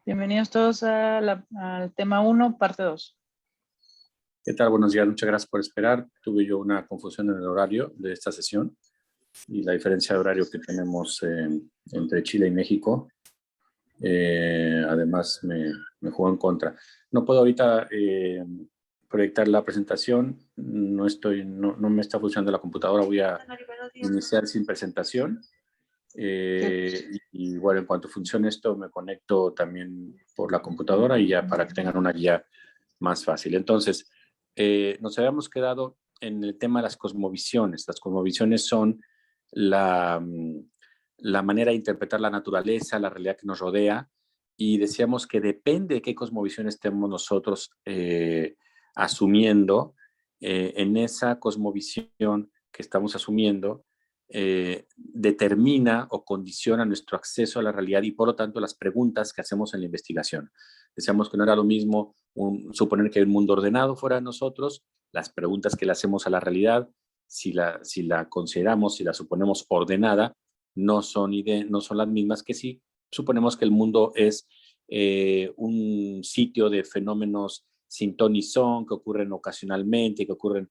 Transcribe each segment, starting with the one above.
Bienvenidos todos al tema 1, parte 2. ¿Qué tal? Buenos días, muchas gracias por esperar. Tuve yo una confusión en el horario de esta sesión y la diferencia de horario que tenemos entre Chile y México, además me jugó en contra. No puedo ahorita proyectar la presentación, no me está funcionando la computadora, voy a iniciar sin presentación. Y bueno, en cuanto funcione esto, me conecto también por la computadora y ya para que tengan una guía más fácil. Entonces, nos habíamos quedado en el tema de las cosmovisiones. Las cosmovisiones son la manera de interpretar la naturaleza, la realidad que nos rodea, y decíamos que depende de qué cosmovisión estemos nosotros asumiendo, en esa cosmovisión que estamos asumiendo, determina o condiciona nuestro acceso a la realidad y por lo tanto las preguntas que hacemos en la investigación. Decíamos que no era lo mismo suponer que hay un mundo ordenado fuera de nosotros, las preguntas que le hacemos a la realidad, si la consideramos, si la suponemos ordenada, no son las mismas que si suponemos que el mundo es un sitio de fenómenos sin ton ni son, que ocurren ocasionalmente, que ocurren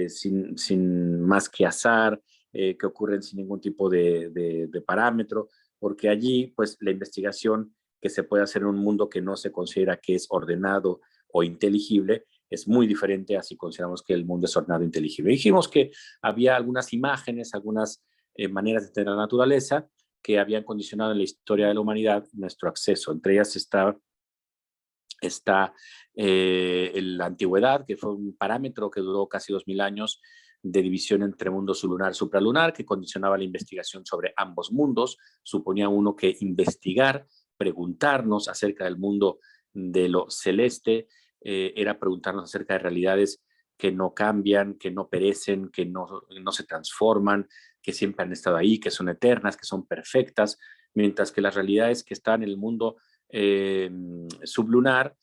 sin más que azar, que ocurren sin ningún tipo de parámetro, porque allí pues la investigación que se puede hacer en un mundo que no se considera que es ordenado o inteligible es muy diferente a si consideramos que el mundo es ordenado e inteligible. Dijimos que había algunas imágenes, algunas maneras de tener la naturaleza que habían condicionado en la historia de la humanidad nuestro acceso. Entre ellas está la antigüedad, que fue un parámetro que duró casi 2000 años de división entre mundo sublunar y supralunar, que condicionaba la investigación sobre ambos mundos. Suponía uno que investigar, preguntarnos acerca del mundo de lo celeste, era preguntarnos acerca de realidades que no cambian, que no perecen, que no se transforman, que siempre han estado ahí, que son eternas, que son perfectas, mientras que las realidades que están en el mundo sublunar,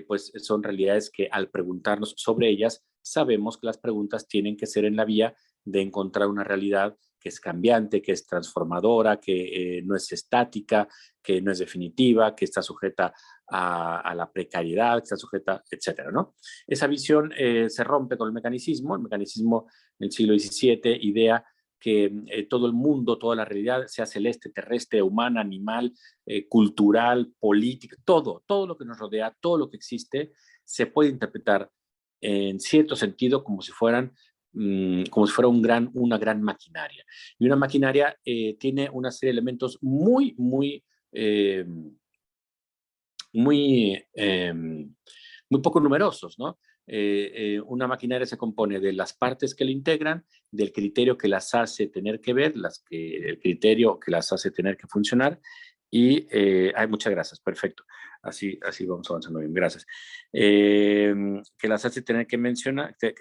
pues son realidades que al preguntarnos sobre ellas, sabemos que las preguntas tienen que ser en la vía de encontrar una realidad que es cambiante, que es transformadora, que no es estática, que no es definitiva, que está sujeta a la precariedad, que está sujeta, etcétera, ¿no? Esa visión se rompe con el mecanismo del siglo XVII idea que todo el mundo, toda la realidad, sea celeste, terrestre, humana, animal, cultural, política, todo lo que nos rodea, todo lo que existe, se puede interpretar en cierto sentido como si fuera una gran maquinaria. Y una maquinaria tiene una serie de elementos eh, muy, eh, muy poco numerosos, ¿no? Una maquinaria se compone de las partes que la integran, del criterio que las hace tener que ver, el criterio que las hace tener que funcionar, y muchas gracias, perfecto. Así vamos avanzando bien, gracias. Que las hace tener que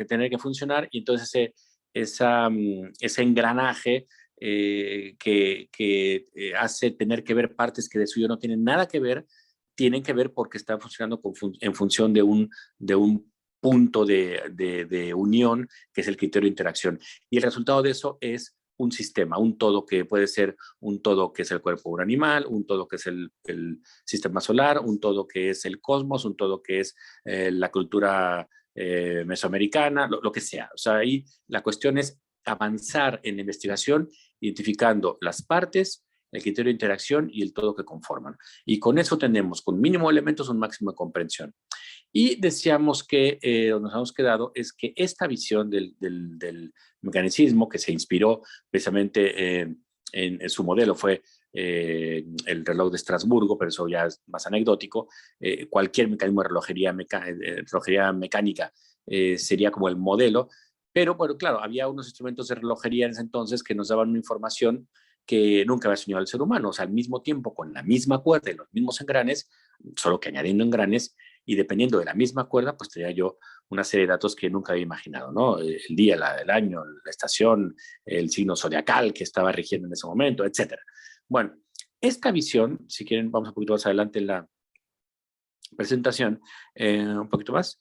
tener que funcionar, y entonces ese engranaje que hace tener que ver partes que de suyo no tienen nada que ver, tienen que ver porque están funcionando en función de un punto de unión, que es el criterio de interacción. Y el resultado de eso es un sistema, un todo que puede ser un todo que es el cuerpo de un animal, un todo que es el sistema solar, un todo que es el cosmos, un todo que es la cultura mesoamericana, lo que sea. O sea, ahí la cuestión es avanzar en la investigación identificando las partes, el criterio de interacción y el todo que conforman. Y con eso tenemos, con mínimo elementos, un máximo de comprensión. Y decíamos que nos hemos quedado es que esta visión del mecanicismo que se inspiró precisamente en su modelo fue el reloj de Estrasburgo, pero eso ya es más anecdótico. Cualquier mecanismo de relojería mecánica sería como el modelo, pero bueno, claro, había unos instrumentos de relojería en ese entonces que nos daban una información que nunca había soñado el ser humano, o sea, al mismo tiempo, con la misma cuerda y los mismos engranes, solo que añadiendo engranes, y dependiendo de la misma cuerda, pues tenía yo una serie de datos que nunca había imaginado, ¿no? El día, el año, la estación, el signo zodiacal que estaba rigiendo en ese momento, etcétera. Bueno, esta visión, si quieren, vamos un poquito más adelante en la presentación, un poquito más.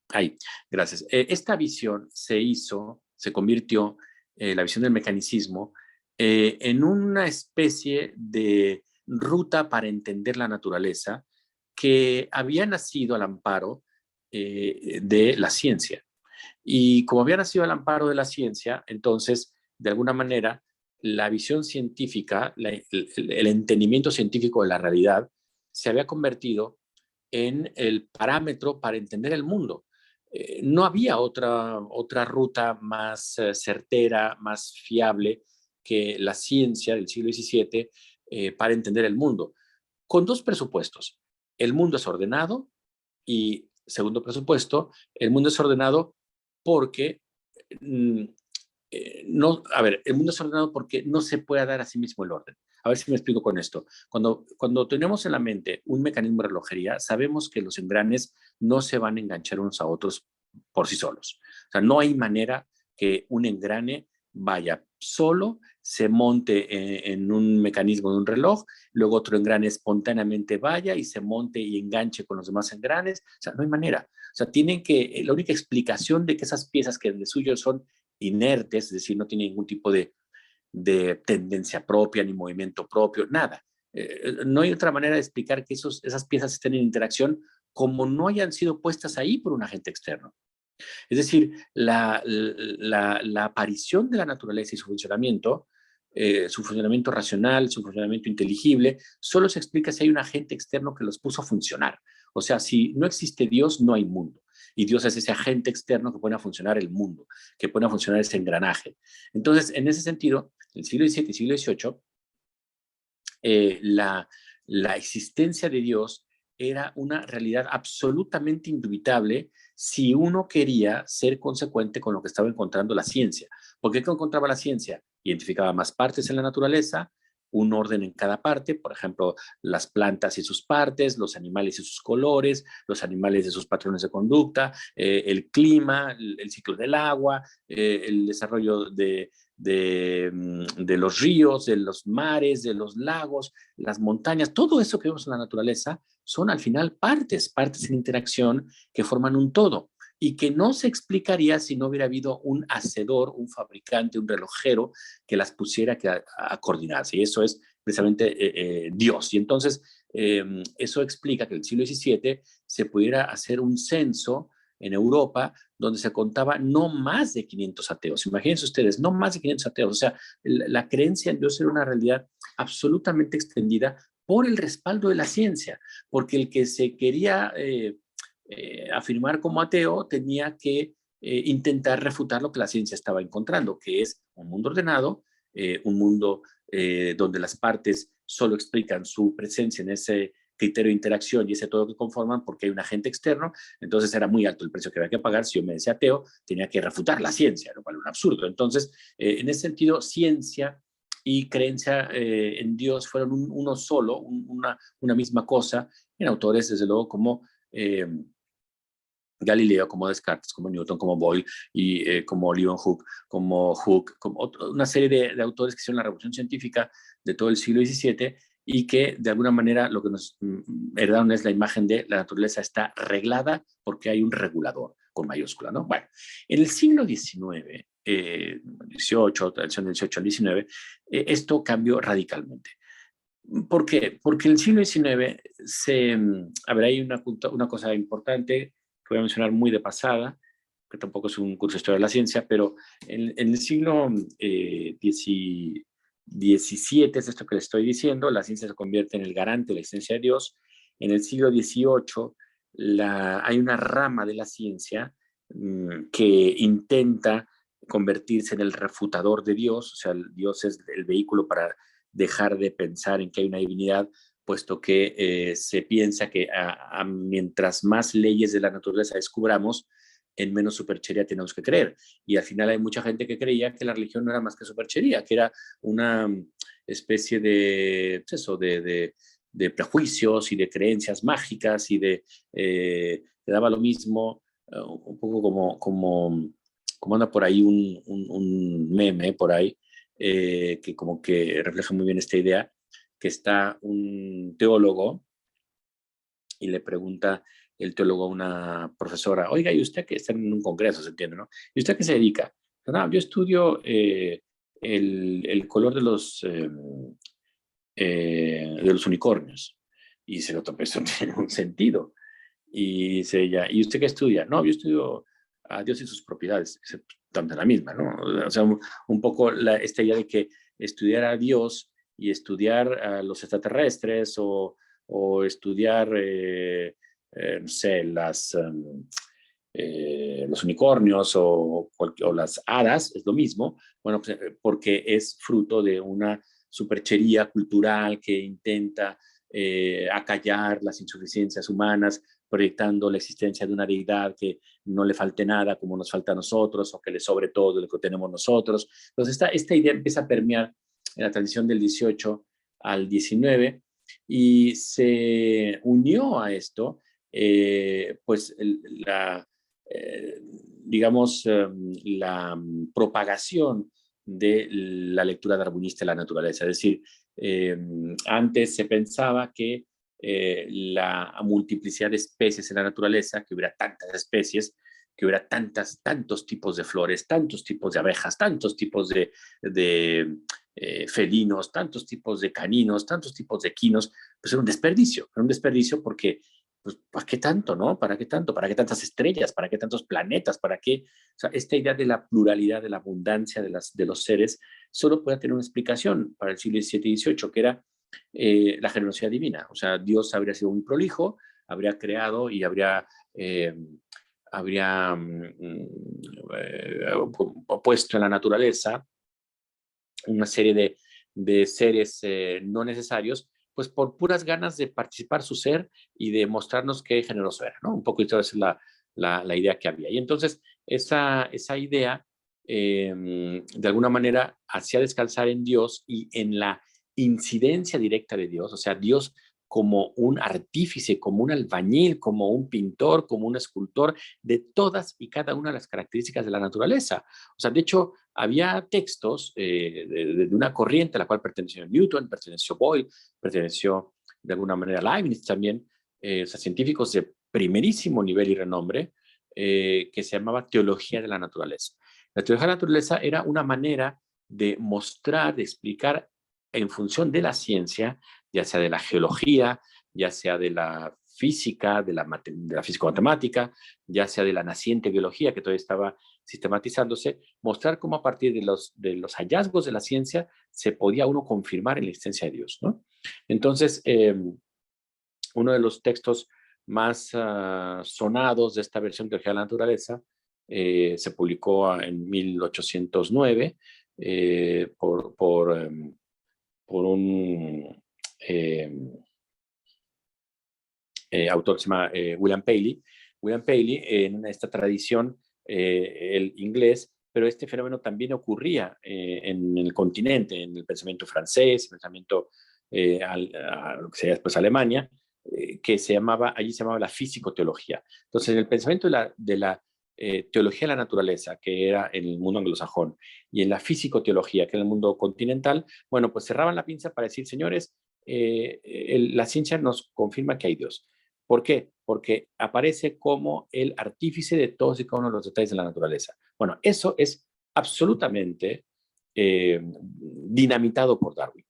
Ahí, gracias. Esta visión se convirtió, la visión del mecanicismo, en una especie de ruta para entender la naturaleza que había nacido al amparo de la ciencia. Y como había nacido al amparo de la ciencia, entonces, de alguna manera, la visión científica, el entendimiento científico de la realidad, se había convertido en el parámetro para entender el mundo. No había otra ruta más certera, más fiable que la ciencia del siglo XVII para entender el mundo, con dos presupuestos. El mundo es ordenado y, segundo presupuesto, el mundo es ordenado porque no, a ver, el mundo es ordenado porque no se puede dar a sí mismo el orden. A ver si me explico con esto. Cuando tenemos en la mente un mecanismo de relojería, sabemos que los engranes no se van a enganchar unos a otros por sí solos. O sea, no hay manera que un engrane vaya solo, se monte en un mecanismo de un reloj, luego otro engrane espontáneamente vaya y se monte y enganche con los demás engranes. O sea, no hay manera. O sea, la única explicación de que esas piezas que de suyo son inertes, es decir, no tienen ningún tipo de tendencia propia ni movimiento propio, nada. No hay otra manera de explicar que esas piezas estén en interacción como no hayan sido puestas ahí por un agente externo. Es decir, la aparición de la naturaleza y su funcionamiento racional, su funcionamiento inteligible, solo se explica si hay un agente externo que los puso a funcionar. O sea, si no existe Dios, no hay mundo. Y Dios es ese agente externo que pone a funcionar el mundo, que pone a funcionar ese engranaje. Entonces, en ese sentido, en el siglo XVII y siglo XVIII, la existencia de Dios era una realidad absolutamente indubitable si uno quería ser consecuente con lo que estaba encontrando la ciencia. ¿Por qué encontraba la ciencia? Identificaba más partes en la naturaleza, un orden en cada parte, por ejemplo, las plantas y sus partes, los animales y sus colores, los animales y sus patrones de conducta, el clima, el ciclo del agua, el desarrollo de los ríos, de los mares, de los lagos, las montañas, todo eso que vemos en la naturaleza son al final partes en interacción que forman un todo y que no se explicaría si no hubiera habido un hacedor, un fabricante, un relojero que las pusiera a coordinarse. Y eso es precisamente Dios. Y entonces eso explica que en el siglo XVII se pudiera hacer un censo en Europa donde se contaba no más de 500 ateos. Imagínense ustedes, no más de 500 ateos. O sea, la creencia en Dios era una realidad absolutamente extendida por el respaldo de la ciencia, porque el que se quería afirmar como ateo tenía que intentar refutar lo que la ciencia estaba encontrando, que es un mundo ordenado, un mundo donde las partes solo explican su presencia en ese criterio de interacción y ese todo que conforman porque hay un agente externo. Entonces era muy alto el precio que había que pagar. Si yo me decía ateo, tenía que refutar la ciencia, lo cual es un absurdo. Entonces, en ese sentido, ciencia y creencia en Dios fueron uno solo, una misma cosa, en autores, desde luego, como Galileo, como Descartes, como Newton, como Boyle y como Leeuwenhoek, como Hooke, como una serie de autores que hicieron la revolución científica de todo el siglo XVII y que de alguna manera lo que nos heredaron es la imagen de la naturaleza está reglada porque hay un regulador con mayúscula, ¿no? Bueno, en el siglo XIX, 18, tradición del 18 al 19, esto cambió radicalmente. ¿Por qué? Porque en el siglo XIX a ver, hay una cosa importante que voy a mencionar muy de pasada, que tampoco es un curso de historia de la ciencia, pero en el siglo XVII, es esto que les estoy diciendo, la ciencia se convierte en el garante de la existencia de Dios. En el siglo XVIII hay una rama de la ciencia que intenta convertirse en el refutador de Dios, o sea, Dios es el vehículo para dejar de pensar en que hay una divinidad, puesto que se piensa que mientras más leyes de la naturaleza descubramos, en menos superchería tenemos que creer. Y al final hay mucha gente que creía que la religión no era más que superchería, que era una especie pues eso, de prejuicios y de creencias mágicas y te daba lo mismo, un poco como anda por ahí un meme por ahí, que como que refleja muy bien esta idea, que está un teólogo y le pregunta el teólogo a una profesora, oiga, ¿y usted que está en un congreso, se entiende, no? ¿Y usted qué se dedica? No, yo estudio el color de los unicornios. Y dice el otro, pues eso no tiene un sentido. Y dice ella, ¿y usted qué estudia? No, yo estudio a Dios y sus propiedades. Tanto la misma, ¿no? O sea, un poco esta idea de que estudiar a Dios y estudiar a los extraterrestres o estudiar, no sé, los unicornios o las hadas, es lo mismo, bueno, pues, porque es fruto de una superchería cultural que intenta acallar las insuficiencias humanas, proyectando la existencia de una deidad que no le falte nada como nos falta a nosotros o que le sobre todo lo que tenemos nosotros. Entonces esta idea empieza a permear en la transición del 18 al 19 y se unió a esto pues digamos, la propagación de la lectura darwinista de la naturaleza. Es decir, antes se pensaba que la multiplicidad de especies en la naturaleza, que hubiera tantas especies, que hubiera tantos tipos de flores, tantos tipos de abejas, tantos tipos de felinos, tantos tipos de caninos, tantos tipos de equinos, pues era un desperdicio porque pues, ¿para qué tanto, no? ¿Para qué tanto? ¿Para qué tantas estrellas? ¿Para qué tantos planetas? ¿Para qué? O sea, esta idea de la pluralidad, de la abundancia de los seres, solo puede tener una explicación para el siglo XVII y XVIII, que era la generosidad divina. O sea, Dios habría sido muy prolijo, habría creado y habría puesto en la naturaleza una serie de seres no necesarios, pues por puras ganas de participar su ser y de mostrarnos qué generoso era, ¿no? Un poco esa es la idea que había. Y entonces esa idea, de alguna manera, hacía descansar en Dios y en la incidencia directa de Dios, o sea, Dios como un artífice, como un albañil, como un pintor, como un escultor de todas y cada una de las características de la naturaleza. O sea, de hecho, había textos de una corriente a la cual perteneció Newton, perteneció Boyle, perteneció de alguna manera Leibniz también, o sea, científicos de primerísimo nivel y renombre, que se llamaba teología de la naturaleza. La teología de la naturaleza era una manera de mostrar, de explicar en función de la ciencia, ya sea de la geología, ya sea de la física, de la físico-matemática, ya sea de la naciente biología que todavía estaba sistematizándose, mostrar cómo a partir de los hallazgos de la ciencia se podía uno confirmar en la existencia de Dios, ¿no? Entonces, uno de los textos más sonados de esta versión de Teología de la Naturaleza se publicó en 1809 por un autor que se llama William Paley. William Paley, en esta tradición, el inglés, pero este fenómeno también ocurría en el continente, en el pensamiento francés, el pensamiento lo que sería después Alemania, allí se llamaba la fisicoteología. Entonces, en el pensamiento de la teología de la naturaleza, que era en el mundo anglosajón, y en la fisicoteología, que era el mundo continental, bueno, pues cerraban la pinza para decir, señores, la ciencia nos confirma que hay Dios. ¿Por qué? Porque aparece como el artífice de todos y cada uno de los detalles de la naturaleza. Bueno, eso es absolutamente dinamitado por Darwin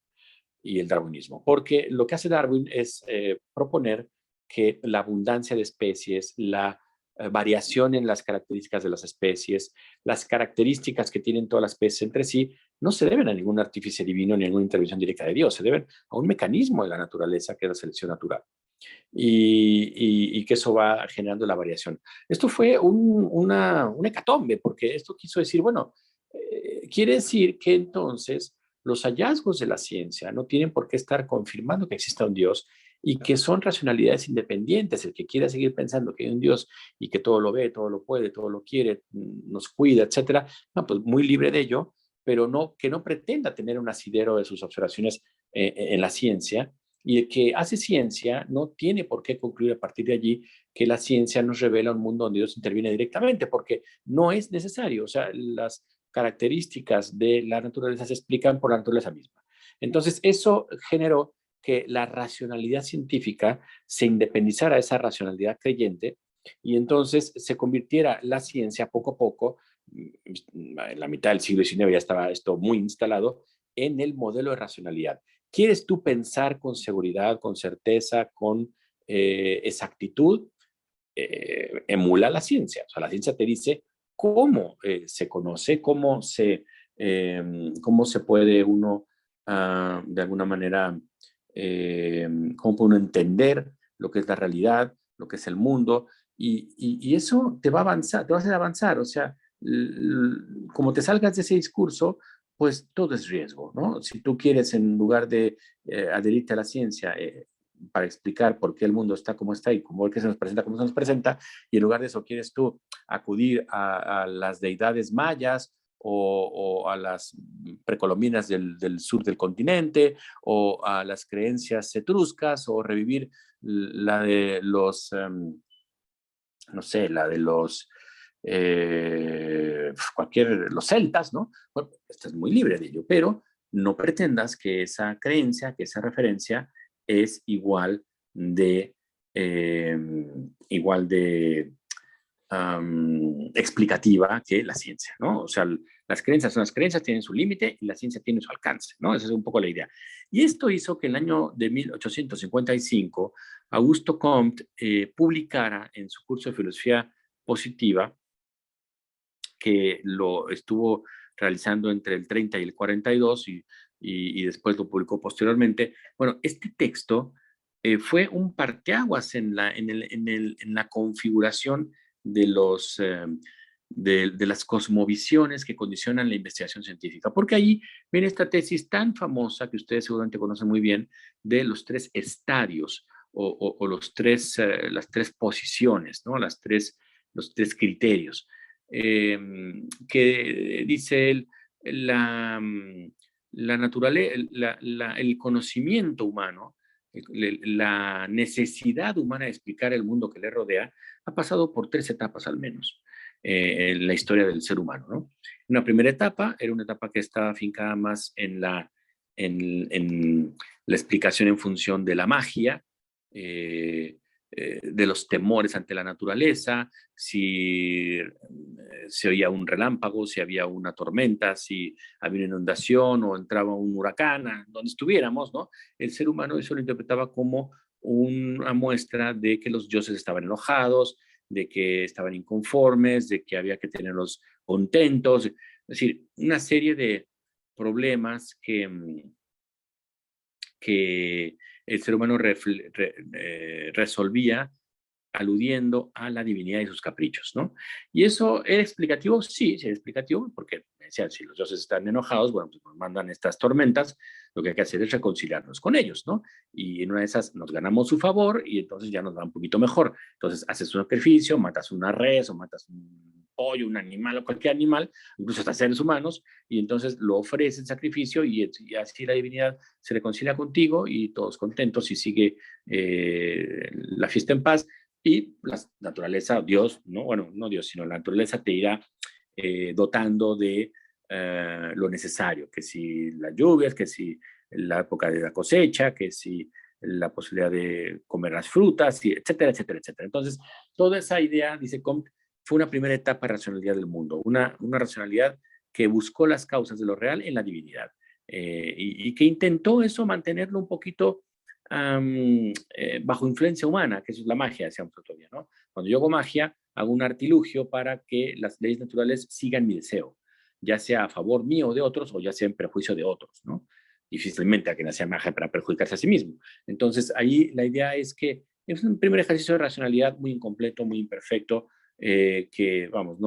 y el darwinismo, porque lo que hace Darwin es proponer que la abundancia de especies, la variación en las características de las especies, las características que tienen todas las especies entre sí, no se deben a ningún artífice divino ni a ninguna intervención directa de Dios, se deben a un mecanismo de la naturaleza que es la selección natural y que eso va generando la variación. Esto fue una hecatombe, porque esto quiso decir, bueno, quiere decir que entonces los hallazgos de la ciencia no tienen por qué estar confirmando que exista un Dios y que son racionalidades independientes. El que quiera seguir pensando que hay un Dios y que todo lo ve, todo lo puede, todo lo quiere, nos cuida, etcétera, no, pues muy libre de ello, pero no, que no pretenda tener un asidero de sus observaciones en la ciencia, y el que hace ciencia no tiene por qué concluir a partir de allí que la ciencia nos revela un mundo donde Dios interviene directamente, porque no es necesario. O sea, las características de la naturaleza se explican por la naturaleza misma. Entonces, eso generó que la racionalidad científica se independizara de esa racionalidad creyente y entonces se convirtiera la ciencia poco a poco, en la mitad del siglo XIX ya estaba esto muy instalado, en el modelo de racionalidad. ¿Quieres tú pensar con seguridad, con certeza, con exactitud? Emula la ciencia. O sea, la ciencia te dice cómo se conoce, cómo se puede uno, de alguna manera, cómo puede uno entender lo que es la realidad, lo que es el mundo, y eso te va a avanzar, te va a hacer avanzar. O sea, como te salgas de ese discurso, pues todo es riesgo, ¿no? Si tú quieres, en lugar de adherirte a la ciencia, para explicar por qué el mundo está como está y cómo es que se nos presenta como se nos presenta, y en lugar de eso quieres tú acudir a las deidades mayas o a las precolombinas del sur del continente o a las creencias etruscas o revivir la de los, no sé, la de los los celtas, ¿no? Bueno, estás muy libre de ello, pero no pretendas que esa creencia, que esa referencia es eh, igual de explicativa que la ciencia, ¿no? O sea, las creencias son las creencias, tienen su límite y la ciencia tiene su alcance, ¿no? Esa es un poco la idea. Y esto hizo que en el año de 1855 Augusto Comte publicara en su curso de filosofía positiva, que lo estuvo realizando entre el 30 y el 42 y después lo publicó posteriormente. Bueno, este texto fue un parteaguas en la configuración de, de las cosmovisiones que condicionan la investigación científica, porque ahí viene esta tesis tan famosa que ustedes seguramente conocen muy bien de los tres estadios o las tres posiciones, ¿no? Los tres criterios que dice él, la, la naturaleza, el conocimiento humano, la necesidad humana de explicar el mundo que le rodea, ha pasado por tres etapas al menos en la historia del ser humano, ¿no? Una primera etapa era una etapa que estaba afincada más en la explicación en función de la magia, de los temores ante la naturaleza, si se oía un relámpago, si había una tormenta, si había una inundación o entraba un huracán, donde estuviéramos, ¿no? El ser humano eso lo interpretaba como una muestra de que los dioses estaban enojados, de que estaban inconformes, de que había que tenerlos contentos, es decir, una serie de problemas que el ser humano resolvía aludiendo a la divinidad y sus caprichos, ¿no? ¿Y eso era explicativo? Sí, sí era explicativo, porque decían, si los dioses están enojados, bueno, pues nos mandan estas tormentas, lo que hay que hacer es reconciliarnos con ellos, ¿no? Y en una de esas nos ganamos su favor y entonces ya nos va un poquito mejor. Entonces haces un sacrificio, matas una res o matas un pollo, un animal o cualquier animal, incluso hasta seres humanos, y entonces lo ofreces en sacrificio y así la divinidad se reconcilia contigo y todos contentos y sigue la fiesta en paz y la naturaleza, Dios, no, bueno, no Dios, sino la naturaleza te irá dotando de lo necesario, que si las lluvias, que si la época de la cosecha, que si la posibilidad de comer las frutas, y etcétera, etcétera, etcétera. Entonces, toda esa idea, dice Comte, fue una primera etapa de racionalidad del mundo, una racionalidad que buscó las causas de lo real en la divinidad y que intentó eso mantenerlo un poquito bajo influencia humana, que eso es la magia, decíamos otro día, ¿no? Cuando yo hago magia, hago un artilugio para que las leyes naturales sigan mi deseo, ya sea a favor mío o de otros o ya sea en perjuicio de otros, ¿no? Difícilmente a quien hacía magia para perjudicarse a sí mismo. Entonces, ahí la idea es que es un primer ejercicio de racionalidad muy incompleto, muy imperfecto, que, vamos,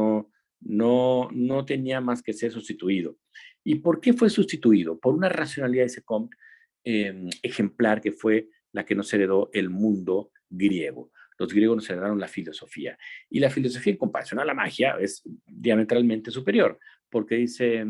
no tenía más que ser sustituido. ¿Y por qué fue sustituido? Por una racionalidad de ese Comte ejemplar que fue la que nos heredó el mundo griego. Los griegos nos heredaron la filosofía. Y la filosofía, en comparación a la magia, es diametralmente superior, porque dice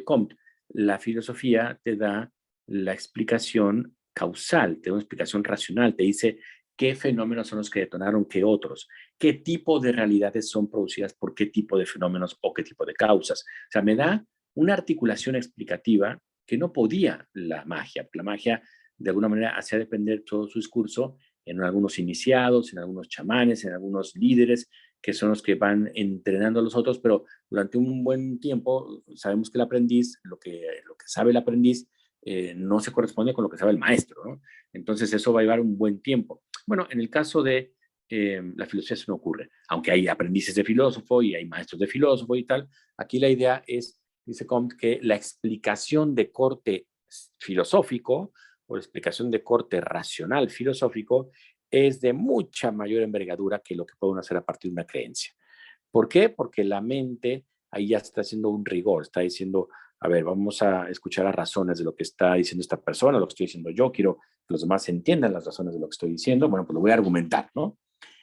Comte, la filosofía te da la explicación causal, te da una explicación racional, te dice qué fenómenos son los que detonaron qué otros, qué tipo de realidades son producidas por qué tipo de fenómenos o qué tipo de causas. O sea, me da una articulación explicativa que no podía la magia. La magia, de alguna manera, hacía depender todo su discurso en algunos iniciados, en algunos chamanes, en algunos líderes, que son los que van entrenando a los otros, pero durante un buen tiempo sabemos que el aprendiz, lo que sabe el aprendiz, no se corresponde con lo que sabe el maestro, ¿no? Entonces eso va a llevar un buen tiempo. Bueno, en el caso de la filosofía eso no ocurre, aunque hay aprendices de filósofo y hay maestros de filósofo y tal. Aquí la idea es, dice Comte, que la explicación de corte filosófico o la explicación de corte racional filosófico es de mucha mayor envergadura que lo que puede uno hacer a partir de una creencia. ¿Por qué? Porque la mente ahí ya está haciendo un rigor, está diciendo, a ver, vamos a escuchar las razones de lo que está diciendo esta persona, lo que estoy diciendo yo, quiero que los demás entiendan las razones de lo que estoy diciendo, bueno, pues lo voy a argumentar, ¿no?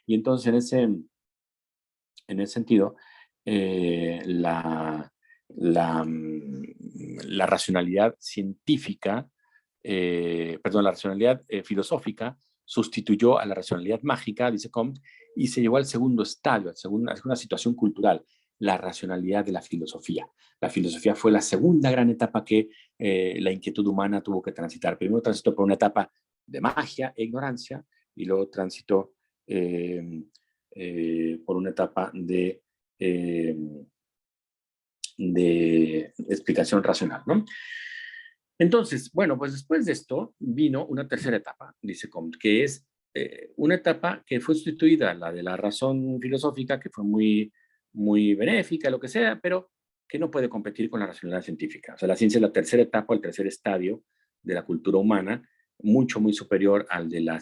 Y entonces en ese sentido, la racionalidad científica, perdón, la racionalidad filosófica sustituyó a la racionalidad mágica, dice Comte, y se llevó al segundo estadio, a una situación cultural, la racionalidad de la filosofía. La filosofía fue la segunda gran etapa que la inquietud humana tuvo que transitar. Primero transitó por una etapa de magia e ignorancia, y luego transitó por una etapa de explicación racional, ¿no? Entonces, bueno, pues después de esto vino una tercera etapa, dice Comte, que es una etapa que fue sustituida, la de la razón filosófica, que fue muy benéfica, lo que sea, pero que no puede competir con la racionalidad científica. O sea, la ciencia es la tercera etapa, el tercer estadio de la cultura humana, mucho, muy superior al de la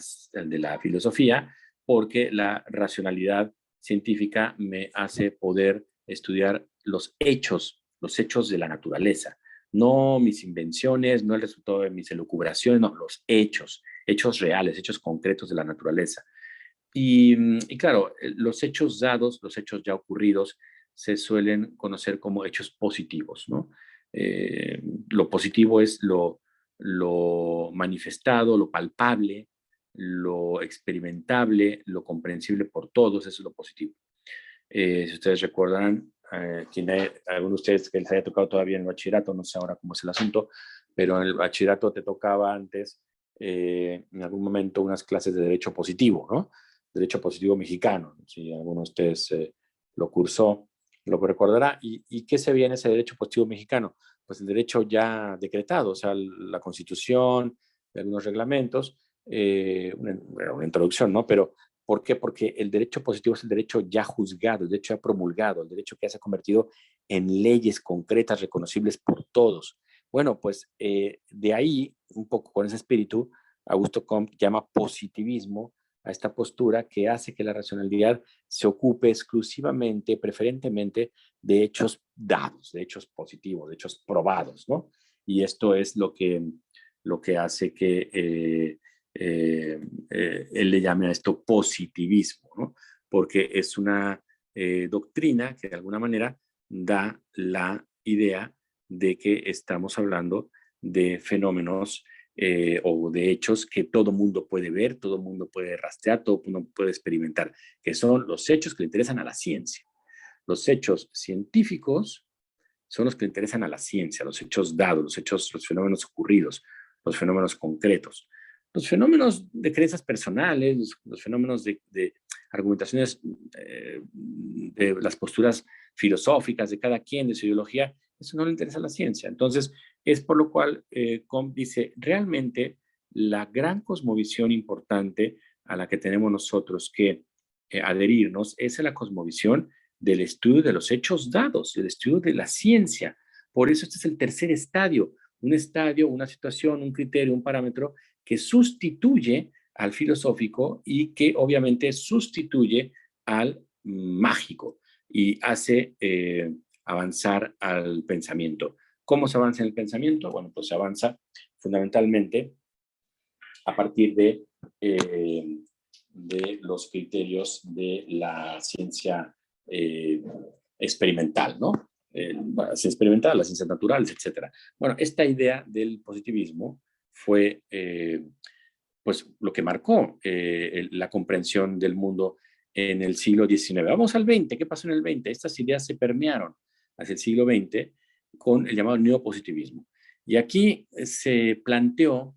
filosofía, porque la racionalidad científica me hace poder estudiar los hechos de la naturaleza, no mis invenciones, no el resultado de mis elucubraciones, no, los hechos reales, hechos concretos de la naturaleza. Y claro, los hechos dados, los hechos ya ocurridos, se suelen conocer como hechos positivos, ¿no? Lo positivo es lo manifestado, lo palpable, lo experimentable, lo comprensible por todos, eso es lo positivo. Si ustedes recordarán, alguno de ustedes que les haya tocado todavía en el bachillerato, no sé ahora cómo es el asunto, pero en el bachillerato te tocaba antes, en algún momento, unas clases de derecho positivo, ¿no? Derecho positivo mexicano. Si alguno de ustedes lo cursó, lo recordará. ¿Y qué se veía en ese derecho positivo mexicano? Pues el derecho ya decretado, o sea, la Constitución, algunos reglamentos, una introducción, ¿no? Pero ¿por qué? Porque el derecho positivo es el derecho ya juzgado, el derecho ya promulgado, el derecho que ya se ha convertido en leyes concretas reconocibles por todos. Bueno, pues de ahí, un poco con ese espíritu, Augusto Comte llama positivismo a esta postura que hace que la racionalidad se ocupe exclusivamente, preferentemente, de hechos dados, de hechos positivos, de hechos probados, ¿no? Y esto es lo que hace que él le llame a esto positivismo, ¿no? Porque es una doctrina que de alguna manera da la idea de que estamos hablando de fenómenos o de hechos que todo mundo puede ver, todo mundo puede rastrear, todo mundo puede experimentar, que son los hechos que le interesan a la ciencia. Los hechos científicos son los que le interesan a la ciencia, los hechos dados, los fenómenos ocurridos, los fenómenos concretos. Los fenómenos de creencias personales, los fenómenos de argumentaciones, de las posturas filosóficas de cada quien, de su ideología, eso no le interesa a la ciencia. Entonces, es por lo cual Comte dice, realmente la gran cosmovisión importante a la que tenemos nosotros que adherirnos es a la cosmovisión del estudio de los hechos dados, del estudio de la ciencia. Por eso este es el tercer estadio, un estadio, una situación, un criterio, un parámetro que sustituye al filosófico y que obviamente sustituye al mágico y hace avanzar al pensamiento. ¿Cómo se avanza en el pensamiento? Bueno, pues se avanza fundamentalmente a partir de los criterios de la ciencia experimental, ¿no? La ciencia experimental, las ciencias naturales, etc. Bueno, esta idea del positivismo fue pues lo que marcó la comprensión del mundo en el siglo XIX. Vamos al XX. ¿Qué pasó en el XX? Estas ideas se permearon hacia el siglo XX con el llamado neopositivismo. Y aquí se planteó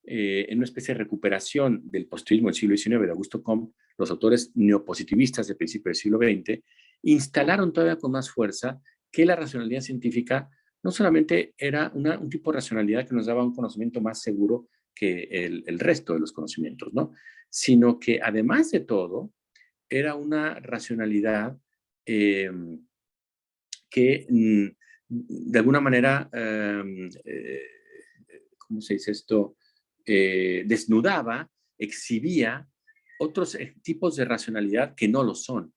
en una especie de recuperación del positivismo del siglo XIX de Augusto Comte, los autores neopositivistas de principios del siglo XX instalaron todavía con más fuerza que la racionalidad científica no solamente era un tipo de racionalidad que nos daba un conocimiento más seguro que el resto de los conocimientos, ¿no? Sino que además de todo, era una racionalidad eh, que de alguna manera, ¿cómo se dice esto? Desnudaba, exhibía otros tipos de racionalidad que no lo son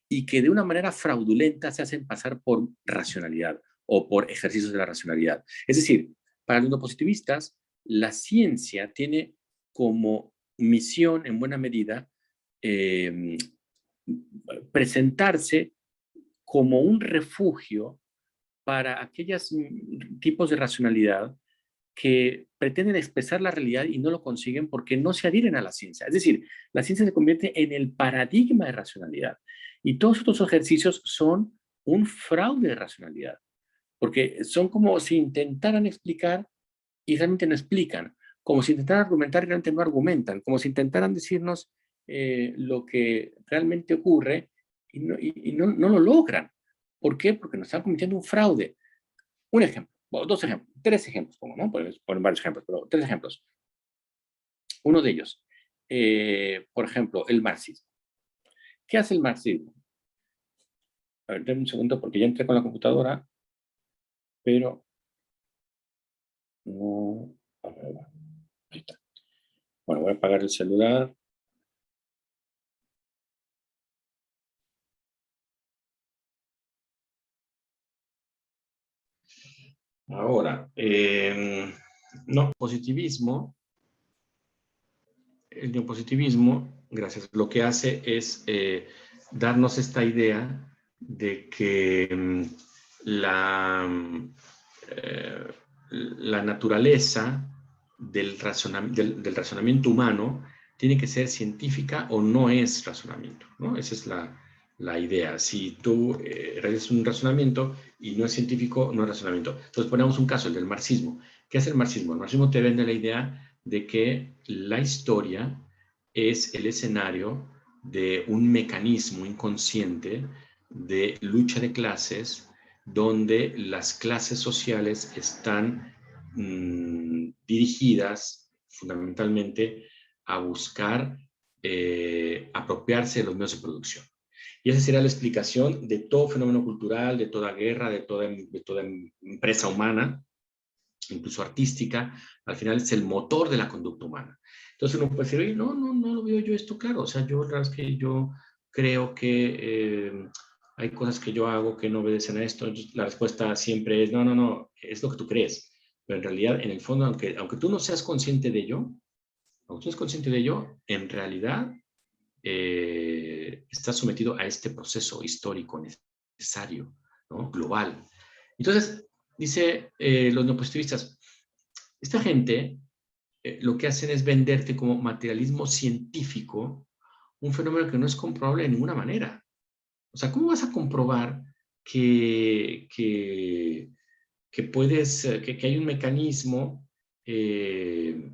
y que de una manera fraudulenta se hacen pasar por racionalidad o por ejercicios de la racionalidad. Es decir, para los no positivistas, la ciencia tiene como misión, en buena medida, eh, presentarse como un refugio para aquellos tipos de racionalidad que pretenden expresar la realidad y no lo consiguen porque no se adhieren a la ciencia. Es decir, la ciencia se convierte en el paradigma de racionalidad y todos estos ejercicios son un fraude de racionalidad, porque son como si intentaran explicar y realmente no explican, como si intentaran argumentar y realmente no argumentan, como si intentaran decirnos lo que realmente ocurre y no lo logran. ¿Por qué? Porque nos están cometiendo un fraude. Un ejemplo, bueno, dos ejemplos, tres ejemplos, pongo, ¿no? Ponen varios ejemplos, pero tres ejemplos. Uno de ellos, por ejemplo, el marxismo. ¿Qué hace el marxismo? A ver, denme un segundo porque ya entré con la computadora, pero no. A ver, ahí está. Bueno, voy a apagar el celular. Ahora, no, positivismo, el neopositivismo, gracias, lo que hace es darnos esta idea de que eh, la naturaleza del razonamiento humano tiene que ser científica o no es razonamiento, ¿no? Esa es la idea. Si tú realizas un razonamiento y no es científico, no es razonamiento. Entonces ponemos un caso, el del marxismo. ¿Qué hace el marxismo? El marxismo te vende la idea de que la historia es el escenario de un mecanismo inconsciente de lucha de clases donde las clases sociales están dirigidas fundamentalmente a buscar apropiarse de los medios de producción. Y esa sería la explicación de todo fenómeno cultural, de toda guerra, de toda empresa humana, incluso artística. Al final es el motor de la conducta humana. Entonces uno puede decir, oye, no lo veo yo esto claro. O sea, yo la verdad es que yo creo que hay cosas que yo hago que no obedecen a esto. Entonces, la respuesta siempre es, no, es lo que tú crees. Pero en realidad, en el fondo, aunque tú no seas consciente de ello, aunque tú seas consciente de ello, en realidad estás sometido a este proceso histórico necesario, ¿no? Global. Entonces, dice los neopositivistas, esta gente lo que hacen es venderte como materialismo científico un fenómeno que no es comprobable de ninguna manera. O sea, ¿cómo vas a comprobar que puedes, que hay un mecanismo, que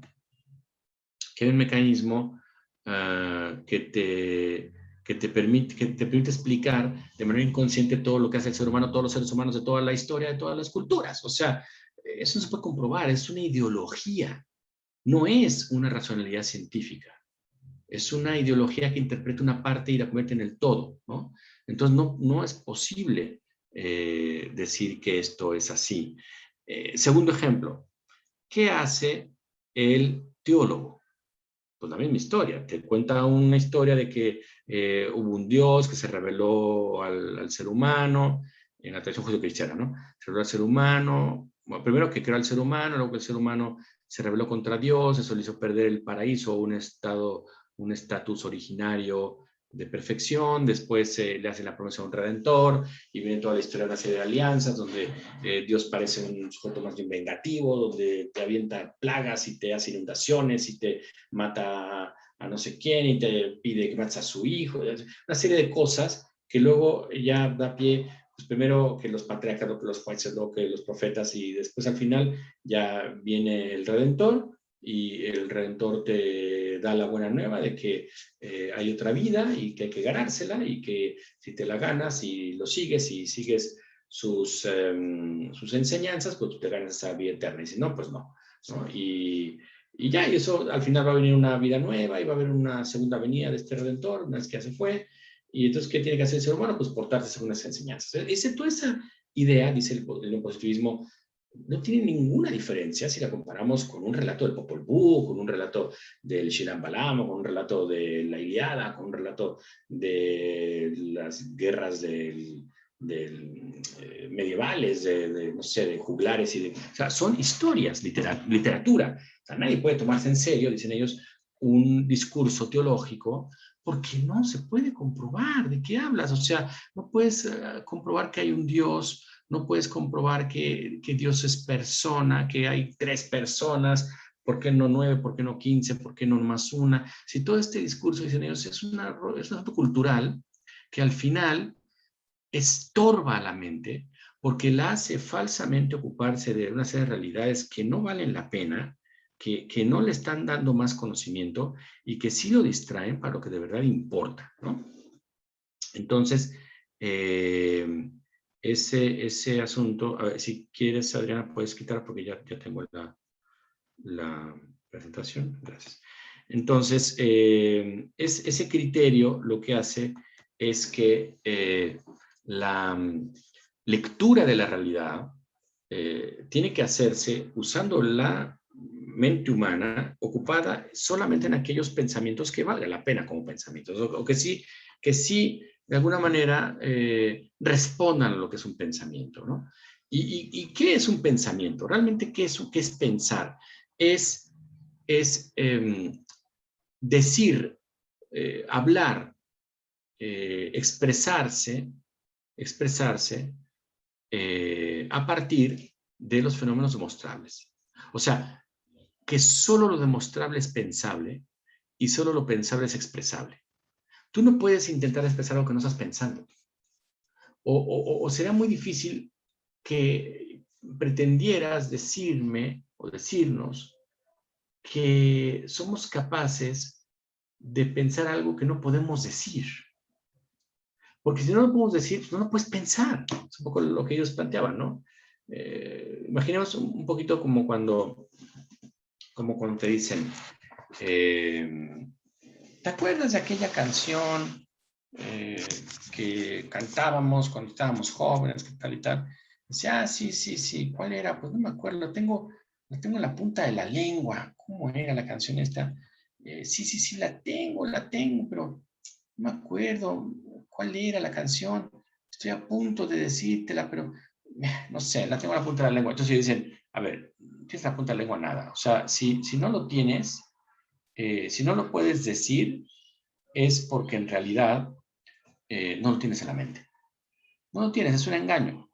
te permite explicar de manera inconsciente todo lo que hace el ser humano, todos los seres humanos de toda la historia, de todas las culturas? O sea, eso no se puede comprobar, es una ideología, no es una racionalidad científica. Es una ideología que interpreta una parte y la convierte en el todo, ¿no? Entonces no es posible decir que esto es así. Segundo ejemplo, ¿qué hace el teólogo? Pues la misma historia. Te cuenta una historia de que hubo un Dios que se reveló al ser humano, en la tradición judio-cristiana, ¿no? Se reveló al ser humano, bueno, primero que creó al ser humano, luego que el ser humano se rebeló contra Dios, eso le hizo perder el paraíso, un estatus originario de perfección, después le hacen la promesa de un redentor y viene toda la historia de una serie de alianzas donde Dios parece un sujeto más bien vengativo, donde te avienta plagas y te hace inundaciones y te mata a no sé quién y te pide que mates a su hijo, una serie de cosas que luego ya da pie, pues primero que los patriarcas, luego que los jueces, luego que los profetas y después al final ya viene el Redentor y el Redentor te da la buena nueva de que hay otra vida y que hay que ganársela y que si te la ganas y lo sigues y sigues sus enseñanzas, pues tú te ganas esa vida eterna. Y si no, pues no, ¿no? Y ya, y eso al final va a venir una vida nueva y va a haber una segunda venida de este Redentor, una vez que ya se fue. Y entonces, ¿qué tiene que hacer el ser humano? Pues portarse según las enseñanzas. Toda esa idea, dice el neopositivismo, no tiene ninguna diferencia si la comparamos con un relato del Popol Vuh, con un relato del Shilambalamo, con un relato de la Ilíada, con un relato de las guerras medievales, no sé, de juglares. O sea, son historias, literatura. O sea, nadie puede tomarse en serio, dicen ellos, un discurso teológico porque no se puede comprobar de qué hablas. O sea, no puedes comprobar que hay un Dios, no puedes comprobar que Dios es persona, que hay 3 personas, ¿por qué no 9? ¿Por qué no 15? ¿Por qué no más una? Si todo este discurso, dicen ellos, es un asunto cultural que al final estorba a la mente porque la hace falsamente ocuparse de una serie de realidades que no valen la pena, que no le están dando más conocimiento y que sí lo distraen para lo que de verdad importa, ¿no? Entonces, ese asunto, a ver, si quieres, Adriana, puedes quitar porque ya tengo la presentación. Gracias. Entonces, ese criterio lo que hace es que la lectura de la realidad tiene que hacerse usando la mente humana ocupada solamente en aquellos pensamientos que valga la pena como pensamientos, o que sí de alguna manera respondan a lo que es un pensamiento, ¿no? ¿Y qué es un pensamiento? Realmente, ¿qué es pensar? Es decir, hablar, expresarse a partir de los fenómenos demostrables. O sea, que solo lo demostrable es pensable y solo lo pensable es expresable. Tú no puedes intentar expresar algo que no estás pensando. O será muy difícil que pretendieras decirme o decirnos que somos capaces de pensar algo que no podemos decir. Porque si no lo podemos decir, pues no lo puedes pensar. Es un poco lo que ellos planteaban, ¿no? Imaginemos un poquito como cuando te dicen, ¿te acuerdas de aquella canción que cantábamos cuando estábamos jóvenes, que tal y tal? Decía, sí, ¿cuál era? Pues no me acuerdo, la tengo en la punta de la lengua. ¿Cómo era la canción esta? Sí, la tengo, pero no me acuerdo cuál era la canción. Estoy a punto de decírtela, pero no sé, la tengo en la punta de la lengua. Entonces dicen, a ver, tienes la punta de la lengua nada. O sea, si no lo tienes, si no lo puedes decir, es porque en realidad no lo tienes en la mente. No lo tienes, es un engaño,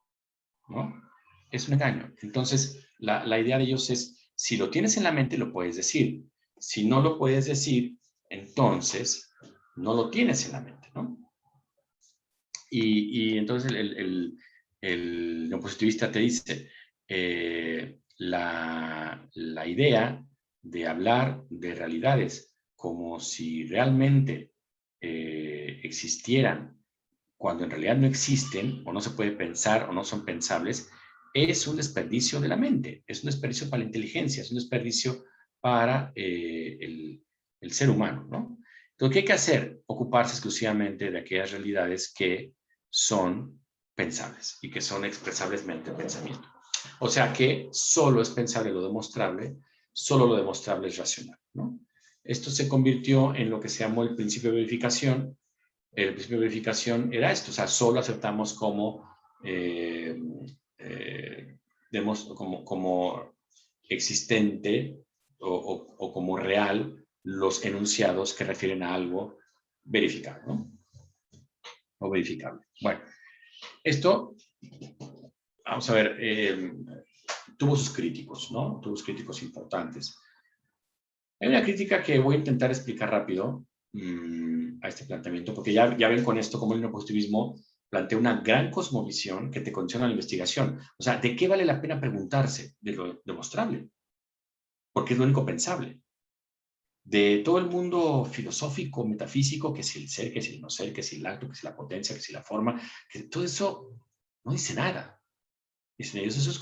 ¿no? Es un engaño. Entonces, la idea de ellos es, si lo tienes en la mente, lo puedes decir. Si no lo puedes decir, entonces no lo tienes en la mente, ¿no? Y entonces el neopositivista te dice, la idea de hablar de realidades como si realmente existieran, cuando en realidad no existen, o no se puede pensar, o no son pensables, es un desperdicio de la mente, es un desperdicio para la inteligencia, es un desperdicio para el ser humano, ¿no? Entonces, ¿qué hay que hacer? Ocuparse exclusivamente de aquellas realidades que son pensables y que son expresables en pensamiento. O sea que solo es pensable lo demostrable, solo lo demostrable es racional, ¿no? Esto se convirtió en lo que se llamó el principio de verificación. El principio de verificación era esto, o sea, solo aceptamos como existente o como real los enunciados que refieren a algo verificable, ¿no? O verificable. Bueno, esto, vamos a ver, tuvo sus críticos, ¿no? Tuvo sus críticos importantes. Hay una crítica que voy a intentar explicar rápido a este planteamiento, porque ya ven con esto cómo el neopositivismo plantea una gran cosmovisión que te condiciona la investigación. O sea, ¿de qué vale la pena preguntarse? De lo demostrable, porque es lo único pensable. De todo el mundo filosófico, metafísico, que si el ser, que si el no ser, que si el acto, que si la potencia, que si la forma, que todo eso no dice nada. Dicen ellos, eso es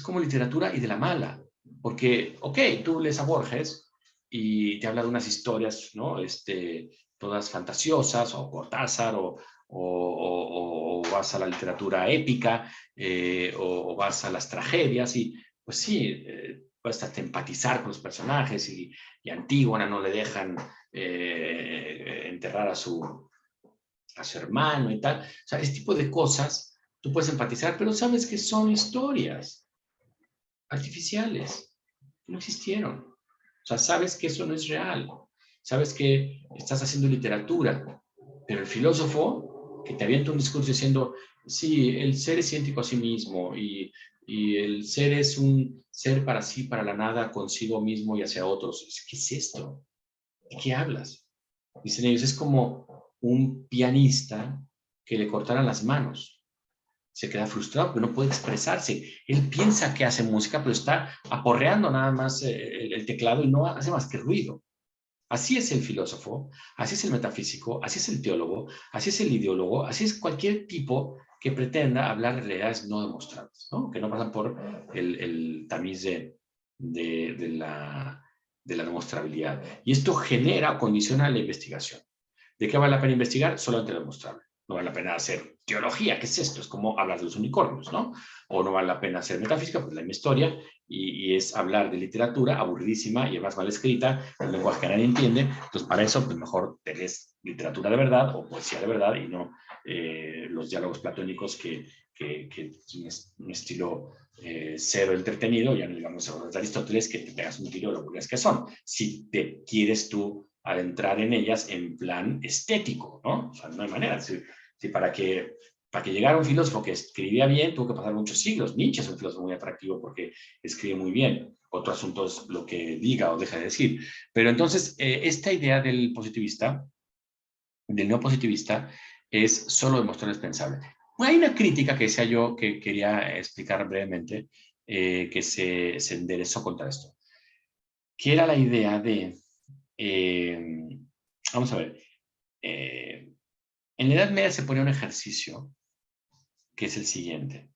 como literatura y de la mala. Porque, ok, tú lees a Borges y te habla de unas historias, ¿no? Todas fantasiosas, o Cortázar, o vas a la literatura épica, o vas a las tragedias, y pues sí, puedes hasta empatizar con los personajes, y Antígona no le dejan enterrar a su hermano y tal. O sea, ese tipo de cosas tú puedes empatizar, pero sabes que son historias artificiales, no existieron. O sea, sabes que eso no es real, sabes que estás haciendo literatura, pero el filósofo que te avienta un discurso diciendo, sí, el ser es idéntico a sí mismo, y el ser es un ser para sí, para la nada, consigo mismo y hacia otros. ¿Qué es esto? ¿De qué hablas? Dicen ellos, es como un pianista que le cortaran las manos. Se queda frustrado porque no puede expresarse. Él piensa que hace música, pero está aporreando nada más el teclado y no hace más que ruido. Así es el filósofo, así es el metafísico, así es el teólogo, así es el ideólogo, así es cualquier tipo que pretenda hablar de realidades no demostradas, ¿no? Que no pasan por el tamiz de la demostrabilidad. Y esto genera o condiciona la investigación. ¿De qué vale la pena investigar? Solamente lo demostrable. No vale la pena hacer teología, ¿qué es esto? Es como hablar de los unicornios, ¿no? O no vale la pena hacer metafísica, pues la misma historia, y es hablar de literatura aburridísima y además mal escrita, un lenguaje que nadie entiende. Entonces, para eso, pues mejor te lees literatura de verdad o poesía de verdad, y no los diálogos platónicos que es un estilo cero entretenido, ya no digamos de Aristóteles, que te pegas un tiro de lo burgués que son. Si te quieres tú adentrar en ellas en plan estético, ¿no? O sea, no hay manera. Si para que llegara un filósofo que escribía bien, tuvo que pasar muchos siglos. Nietzsche es un filósofo muy atractivo porque escribe muy bien. Otro asunto es lo que diga o deja de decir. Pero entonces, esta idea del positivista, del neopositivista, es solo demostrar lo indispensable. Hay una crítica que decía yo que quería explicar brevemente, que se enderezó contra esto, que era la idea de, vamos a ver, en la Edad Media se ponía un ejercicio que es el siguiente.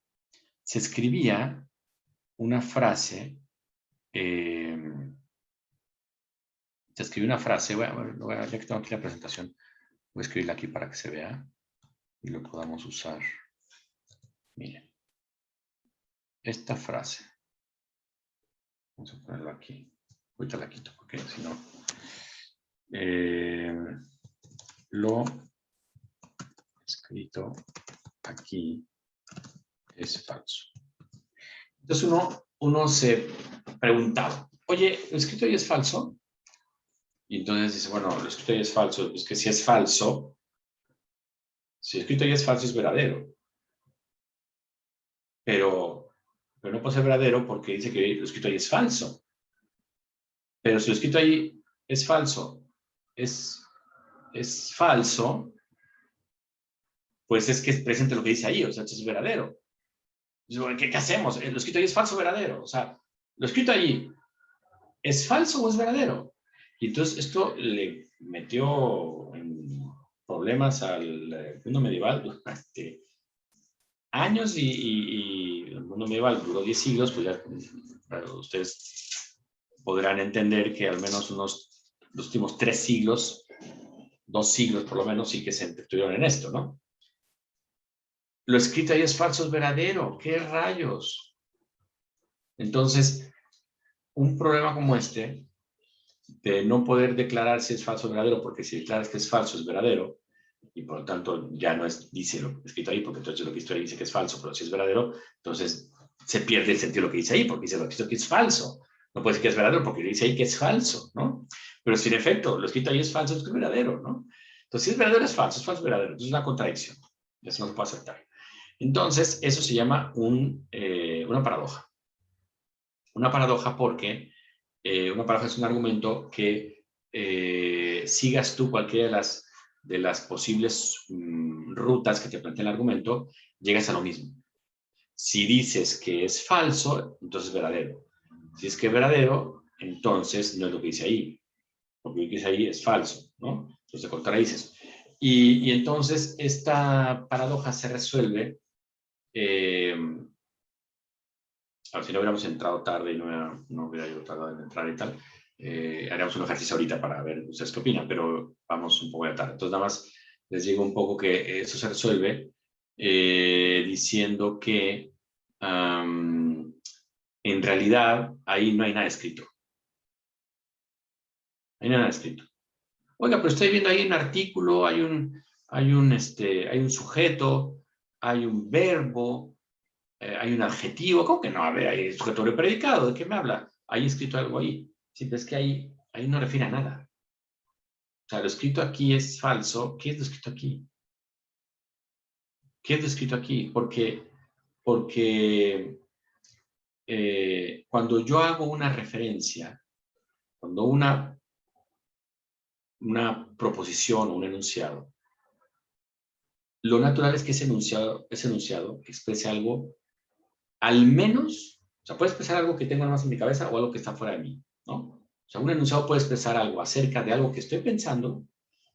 Se escribía una frase, ya que tengo aquí la presentación, voy a escribirla aquí para que se vea y lo podamos usar. Miren, esta frase, vamos a ponerlo aquí. Ahorita la quito porque si no, lo escrito aquí es falso. Entonces uno se preguntaba, oye, ¿lo escrito ahí es falso? Y entonces dice, bueno, lo escrito ahí es falso. Es que si es falso, si lo escrito ahí es falso, es verdadero. Pero no puede ser verdadero porque dice que lo escrito ahí es falso. Pero si lo escrito ahí es falso, es falso, pues es que es presente lo que dice ahí, o sea, es verdadero. ¿Qué hacemos? ¿Lo escrito ahí es falso o verdadero? O sea, ¿lo escrito ahí es falso o es verdadero? Y entonces esto le metió en problemas al mundo medieval durante años, y el mundo medieval duró 10 siglos, pues ya ustedes podrán entender que al menos los últimos 3 siglos, 2 siglos por lo menos, sí que se entretuvieron en esto, ¿no? Lo escrito ahí es falso, es verdadero. ¿Qué rayos? Entonces, un problema como este, de no poder declarar si es falso o verdadero, porque si declaras que es falso, es verdadero, y por lo tanto ya no dice lo escrito ahí, porque entonces lo que ahí dice que es falso, pero si es verdadero, entonces se pierde el sentido de lo que dice ahí, porque dice lo escrito aquí es falso. No puede decir que es verdadero porque dice ahí que es falso, ¿no? Pero si en efecto lo escrito ahí es falso, es que es verdadero, ¿no? Entonces, si es verdadero, es falso, verdadero. Entonces es una contradicción. Eso no se puede aceptar. Entonces, eso se llama una paradoja. Una paradoja porque una paradoja es un argumento que sigas tú cualquiera de las posibles rutas que te plantea el argumento, llegas a lo mismo. Si dices que es falso, entonces es verdadero. Si es que es verdadero, entonces no es lo que dice ahí. Lo que dice ahí es falso, ¿no? Entonces te contradices. Y entonces esta paradoja se resuelve a ver, si no hubiéramos entrado tarde y no hubiera yo tardado en entrar y tal, haríamos un ejercicio ahorita para ver ustedes qué opinan, pero vamos un poco de tarde. Entonces, nada más les digo un poco que eso se resuelve diciendo que en realidad ahí no hay nada escrito. No hay nada escrito. Oiga, pero estoy viendo ahí un artículo, hay un sujeto, hay un verbo, hay un adjetivo. ¿Cómo que no? A ver, hay sujeto verbo predicado. ¿De qué me habla? Hay escrito algo ahí. Sí, pero es que ahí no refiere a nada. O sea, lo escrito aquí es falso. ¿Qué es lo escrito aquí? ¿Qué es lo escrito aquí? Porque cuando yo hago una referencia, cuando una proposición o un enunciado, lo natural es que ese enunciado exprese algo, al menos, o sea, puede expresar algo que tengo más en mi cabeza o algo que está fuera de mí, ¿no? O sea, un enunciado puede expresar algo acerca de algo que estoy pensando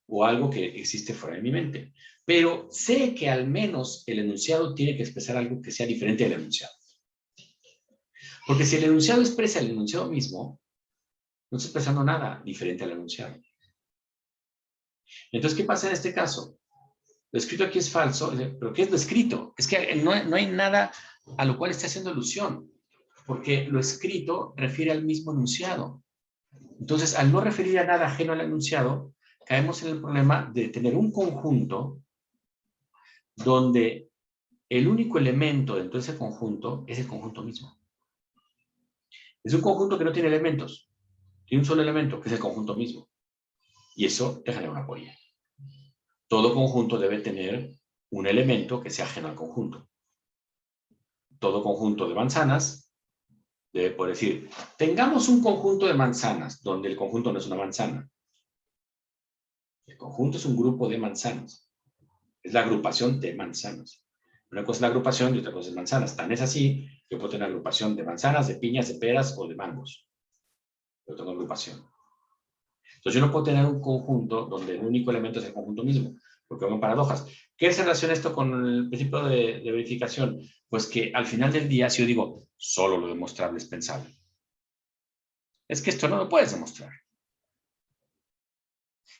o algo que existe fuera de mi mente. Pero sé que al menos el enunciado tiene que expresar algo que sea diferente del enunciado. Porque si el enunciado expresa el enunciado mismo, no está expresando nada diferente al enunciado. Entonces, ¿qué pasa en este caso? Lo escrito aquí es falso, pero ¿qué es lo escrito? Es que no hay nada a lo cual está haciendo alusión, porque lo escrito refiere al mismo enunciado. Entonces, al no referir a nada ajeno al enunciado, caemos en el problema de tener un conjunto donde el único elemento dentro de ese conjunto es el conjunto mismo. Es un conjunto que no tiene elementos, tiene un solo elemento, que es el conjunto mismo. Y eso te genera una apoya. Todo conjunto debe tener un elemento que sea ajeno al conjunto. Todo conjunto de manzanas debe poder decir, tengamos un conjunto de manzanas, donde el conjunto no es una manzana. El conjunto es un grupo de manzanas. Es la agrupación de manzanas. Una cosa es la agrupación y otra cosa es manzanas. Tan es así que puedo tener agrupación de manzanas, de piñas, de peras o de mangos. Yo tengo agrupación. Entonces yo no puedo tener un conjunto donde el único elemento es el conjunto mismo, porque son paradojas. ¿Qué se relaciona esto con el principio de verificación? Pues que al final del día, si yo digo, solo lo demostrable es pensable, es que esto no lo puedes demostrar.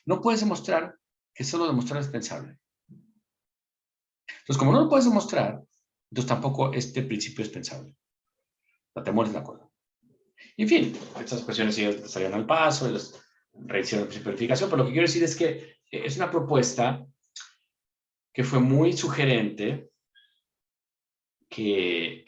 No puedes demostrar que solo demostrar es pensable. Entonces, como no lo puedes demostrar, entonces tampoco este principio es pensable. La temor es de acuerdo. En fin, estas cuestiones sí salieron al paso, las rehicieron el principio de verificación, pero lo que quiero decir es que es una propuesta que fue muy sugerente, que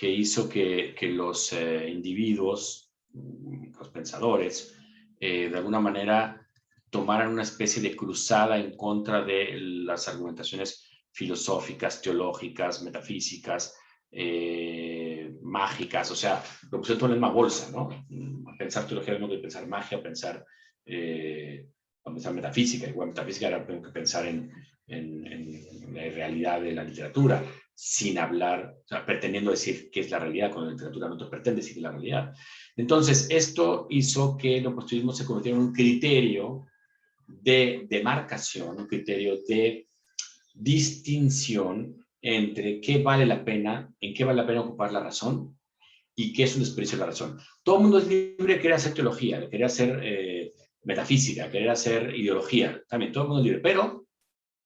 hizo que los individuos, los pensadores, de alguna manera tomaran una especie de cruzada en contra de las argumentaciones filosóficas, teológicas, metafísicas, mágicas, o sea, lo pusieron todo en la misma bolsa, ¿no? Pensar teología es lo que pensar magia, pensar metafísica, igual metafísica era que pensar en la realidad de la literatura, sin hablar, o sea, pretendiendo decir qué es la realidad, cuando la literatura no te pretende decir la realidad. Entonces, esto hizo que el positivismo se convirtiera en un criterio de demarcación, un criterio de distinción entre qué vale la pena, en qué vale la pena ocupar la razón y qué es un desperdicio de la razón. Todo el mundo es libre de querer hacer teología, de querer hacer metafísica, de querer hacer ideología, también todo el mundo es libre, pero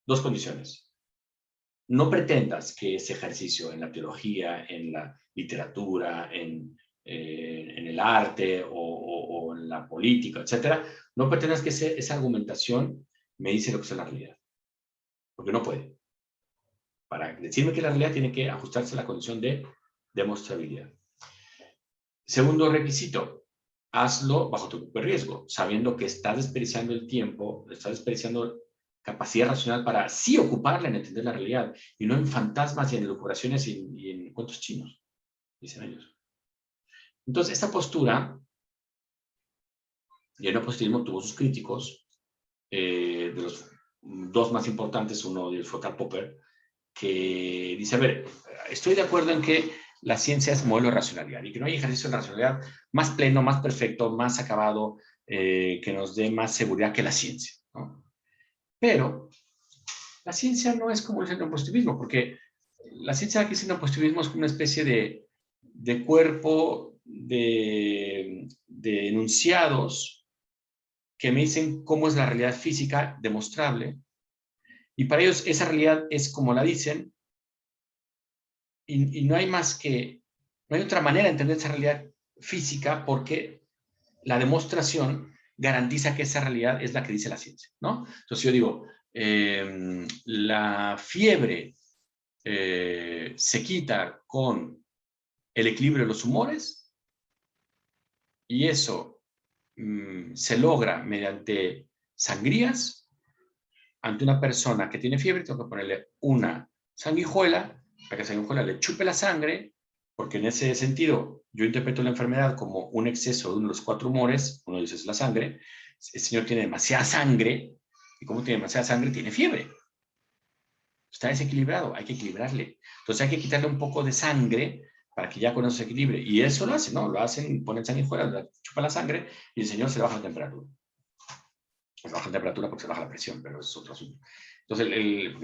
dos condiciones. No pretendas que ese ejercicio en la teología, en la literatura, en el arte o en la política, etcétera, no pretendas que esa argumentación me dice lo que es la realidad. Porque no puede. Para decirme que la realidad tiene que ajustarse a la condición de demostrabilidad. Segundo requisito, hazlo bajo tu propio riesgo, sabiendo que estás desperdiciando el tiempo, estás desperdiciando capacidad racional para sí ocuparla en entender la realidad, y no en fantasmas y en elucubraciones y en cuentos chinos, dicen ellos. Entonces, esta postura, y el positivismo tuvo sus críticos, de los dos más importantes, uno fue Karl Popper, que dice, a ver, estoy de acuerdo en que la ciencia es modelo de racionalidad y que no hay ejercicio de racionalidad más pleno, más perfecto, más acabado, que nos dé más seguridad que la ciencia, ¿no? Pero la ciencia no es como el neuropositivismo, porque la ciencia que dice el neuropositivismo es como una especie de cuerpo de enunciados que me dicen cómo es la realidad física demostrable, y para ellos esa realidad es como la dicen, y no hay más que, no hay otra manera de entender esa realidad física porque la demostración garantiza que esa realidad es la que dice la ciencia, ¿no? Entonces yo digo, la fiebre se quita con el equilibrio de los humores y eso se logra mediante sangrías. Ante una persona que tiene fiebre, tengo que ponerle una sanguijuela, para que esa sanguijuela le chupe la sangre, porque en ese sentido yo interpreto la enfermedad como un exceso de uno de los 4 humores, uno de ellos es la sangre. El señor tiene demasiada sangre, y como tiene demasiada sangre, tiene fiebre. Está desequilibrado, hay que equilibrarle. Entonces hay que quitarle un poco de sangre para que ya con eso se equilibre. Y eso lo hacen, ¿no? Lo hacen, ponen sanguijuela, chupan la sangre y el señor se le baja la temperatura. Se baja la temperatura porque se baja la presión, pero es otro asunto. Entonces,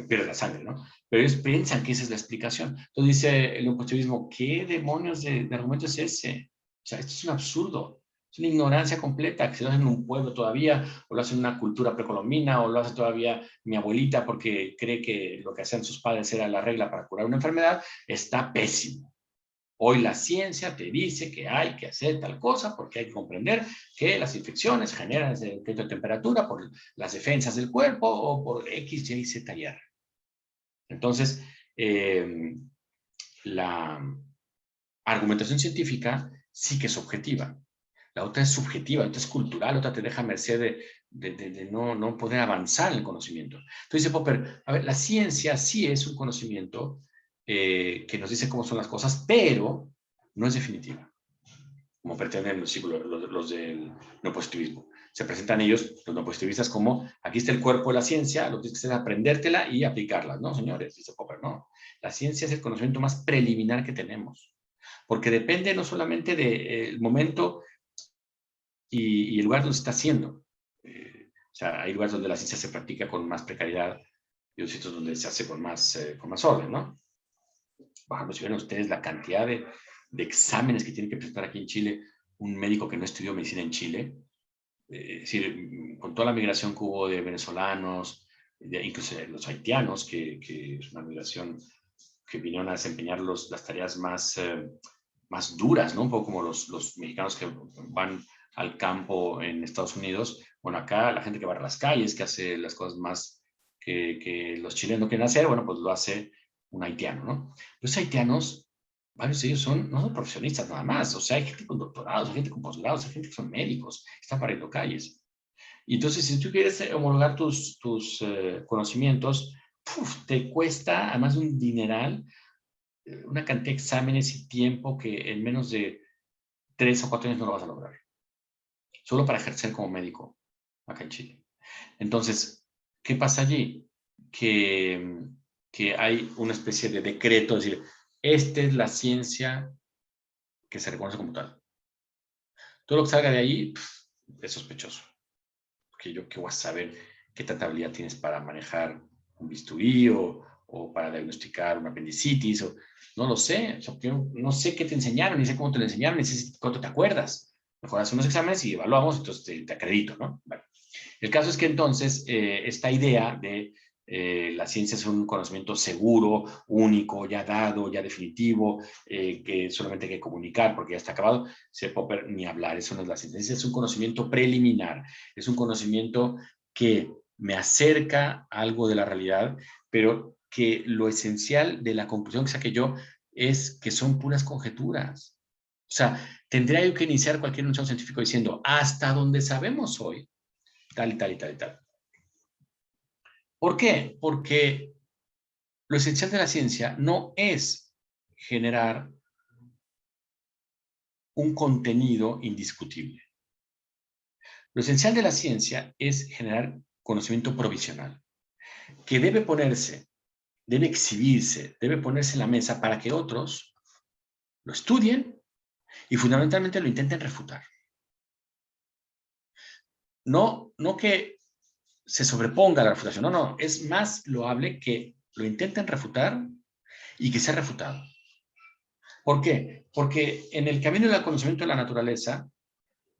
pierde la sangre, ¿no? Pero ellos piensan que esa es la explicación. Entonces dice el neuropositivismo, ¿qué demonios de argumento es ese? O sea, esto es un absurdo. Es una ignorancia completa, que se lo hacen en un pueblo todavía, o lo hacen en una cultura precolombina, o lo hace todavía mi abuelita porque cree que lo que hacían sus padres era la regla para curar una enfermedad. Está pésimo. Hoy la ciencia te dice que hay que hacer tal cosa porque hay que comprender que las infecciones generan ese incremento de temperatura por las defensas del cuerpo o por X, Y, Z y R. Entonces, la argumentación científica sí que es objetiva. La otra es subjetiva, la otra es cultural, la otra te deja a merced de no poder avanzar en el conocimiento. Entonces dice Popper, a ver, la ciencia sí es un conocimiento que nos dice cómo son las cosas, pero no es definitiva, como pretenden los del no positivismo. Se presentan ellos, los no positivistas, como aquí está el cuerpo de la ciencia, lo que tienes que hacer es aprendértela y aplicarla. No, señores, dice Popper, no. La ciencia es el conocimiento más preliminar que tenemos, porque depende no solamente del momento y el lugar donde se está haciendo. O sea, hay lugares donde la ciencia se practica con más precariedad y otros sitios donde se hace con más orden, ¿no? Por ejemplo, si ven ustedes la cantidad de exámenes que tiene que presentar aquí en Chile un médico que no estudió medicina en Chile, es decir, con toda la migración que hubo de venezolanos, incluso los haitianos, que es una migración que vinieron a desempeñar las tareas más duras, ¿no? Un poco como los mexicanos que van al campo en Estados Unidos. Bueno, acá la gente que barre las calles, que hace las cosas más que los chilenos no quieren hacer, bueno, pues lo hace un haitiano, ¿no? Los haitianos, varios de ellos no son profesionistas nada más, o sea, hay gente con doctorados, hay gente con posgrados, hay gente que son médicos, están barriendo calles. Y entonces, si tú quieres homologar tus conocimientos, te cuesta, además de un dineral, una cantidad de exámenes y tiempo que en menos de 3 o 4 años no lo vas a lograr. Solo para ejercer como médico acá en Chile. Entonces, ¿qué pasa allí? Que hay una especie de decreto, es decir, esta es la ciencia que se reconoce como tal. Todo lo que salga de ahí es sospechoso. Porque yo qué voy a saber qué tanta habilidad tienes para manejar un bisturí o para diagnosticar una apendicitis, o no lo sé, o sea, no sé qué te enseñaron, ni sé cómo te lo enseñaron, ni sé cuánto te acuerdas. Mejor haz unos exámenes y evaluamos, entonces te acredito, ¿no? Vale. El caso es que entonces esta idea de la ciencia es un conocimiento seguro, único, ya dado, ya definitivo, que solamente hay que comunicar porque ya está acabado, se Popper ni hablar, eso no es la ciencia, es un conocimiento preliminar, es un conocimiento que me acerca a algo de la realidad, pero que lo esencial de la conclusión que saqué yo es que son puras conjeturas. O sea, tendría yo que iniciar cualquier enunciado científico diciendo, hasta donde sabemos hoy, tal y tal y tal y tal. ¿Por qué? Porque lo esencial de la ciencia no es generar un contenido indiscutible. Lo esencial de la ciencia es generar conocimiento provisional, que debe ponerse, debe exhibirse, debe ponerse en la mesa para que otros lo estudien y fundamentalmente lo intenten refutar. No que se sobreponga a la refutación. No, no, es más loable que lo intenten refutar y que sea refutado. ¿Por qué? Porque en el camino del conocimiento de la naturaleza,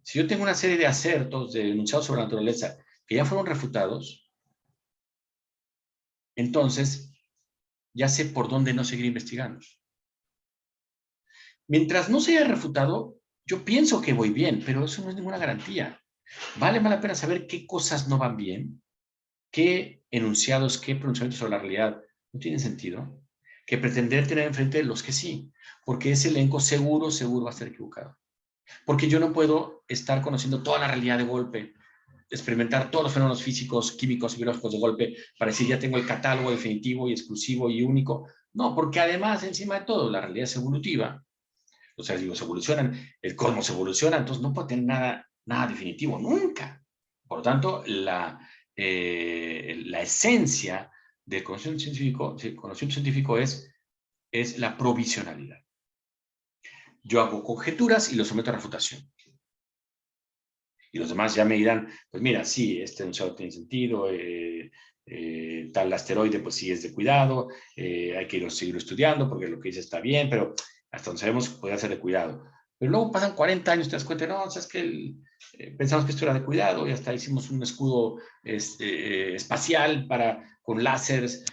si yo tengo una serie de acertos, de enunciados sobre la naturaleza, que ya fueron refutados, entonces ya sé por dónde no seguir investigando. Mientras no se haya refutado, yo pienso que voy bien, pero eso no es ninguna garantía. Vale más la pena saber qué cosas no van bien, qué enunciados, qué pronunciamientos sobre la realidad no tienen sentido, que pretender tener enfrente los que sí, porque ese elenco seguro va a estar equivocado. Porque yo no puedo estar conociendo toda la realidad de golpe, experimentar todos los fenómenos físicos, químicos y biológicos de golpe para decir ya tengo el catálogo definitivo y exclusivo y único. No, porque además, encima de todo, la realidad es evolutiva. O sea, digo, se evolucionan, el cosmos evoluciona, entonces no puede tener nada definitivo, nunca. Por lo tanto, la esencia del conocimiento científico es la provisionalidad. Yo hago conjeturas y los someto a refutación. Y los demás ya me dirán, pues mira, sí, este enunciado tiene sentido, tal asteroide, pues sí es de cuidado, hay que seguir estudiando porque lo que dice está bien, pero hasta donde sabemos puede ser de cuidado. Pero luego pasan 40 años, te das cuenta, no, sabes que pensamos que esto era de cuidado y hasta hicimos un escudo espacial para con láseres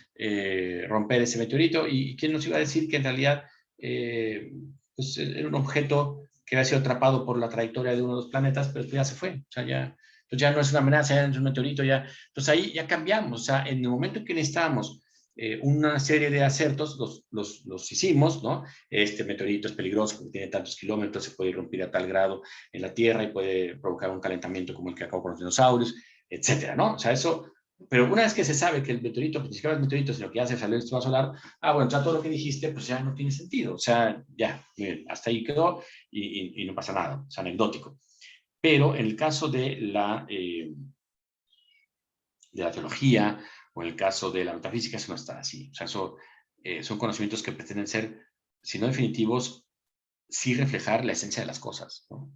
romper ese meteorito. ¿Y quién nos iba a decir que en realidad pues era un objeto que había sido atrapado por la trayectoria de uno de los planetas, pero ya se fue? O sea, entonces ya no es una amenaza, ya no es un meteorito, ya. Entonces ahí ya cambiamos. O sea, en el momento que necesitábamos una serie de acertos, los hicimos, ¿no? Este meteorito es peligroso porque tiene tantos kilómetros, se puede irrumpir a tal grado en la Tierra y puede provocar un calentamiento como el que acabó con los dinosaurios, etcétera, ¿no? O sea, eso. Pero una vez que se sabe que el meteorito, pues ni siquiera es meteorito, sino que ya se salió del sistema solar, bueno, ya todo lo que dijiste, pues ya no tiene sentido. O sea, ya, miren, hasta ahí quedó y no pasa nada, es anecdótico. Pero en el caso de la teología o en el caso de la metafísica, eso no está así. O sea, eso son conocimientos que pretenden ser, si no definitivos, sí reflejar la esencia de las cosas, ¿no?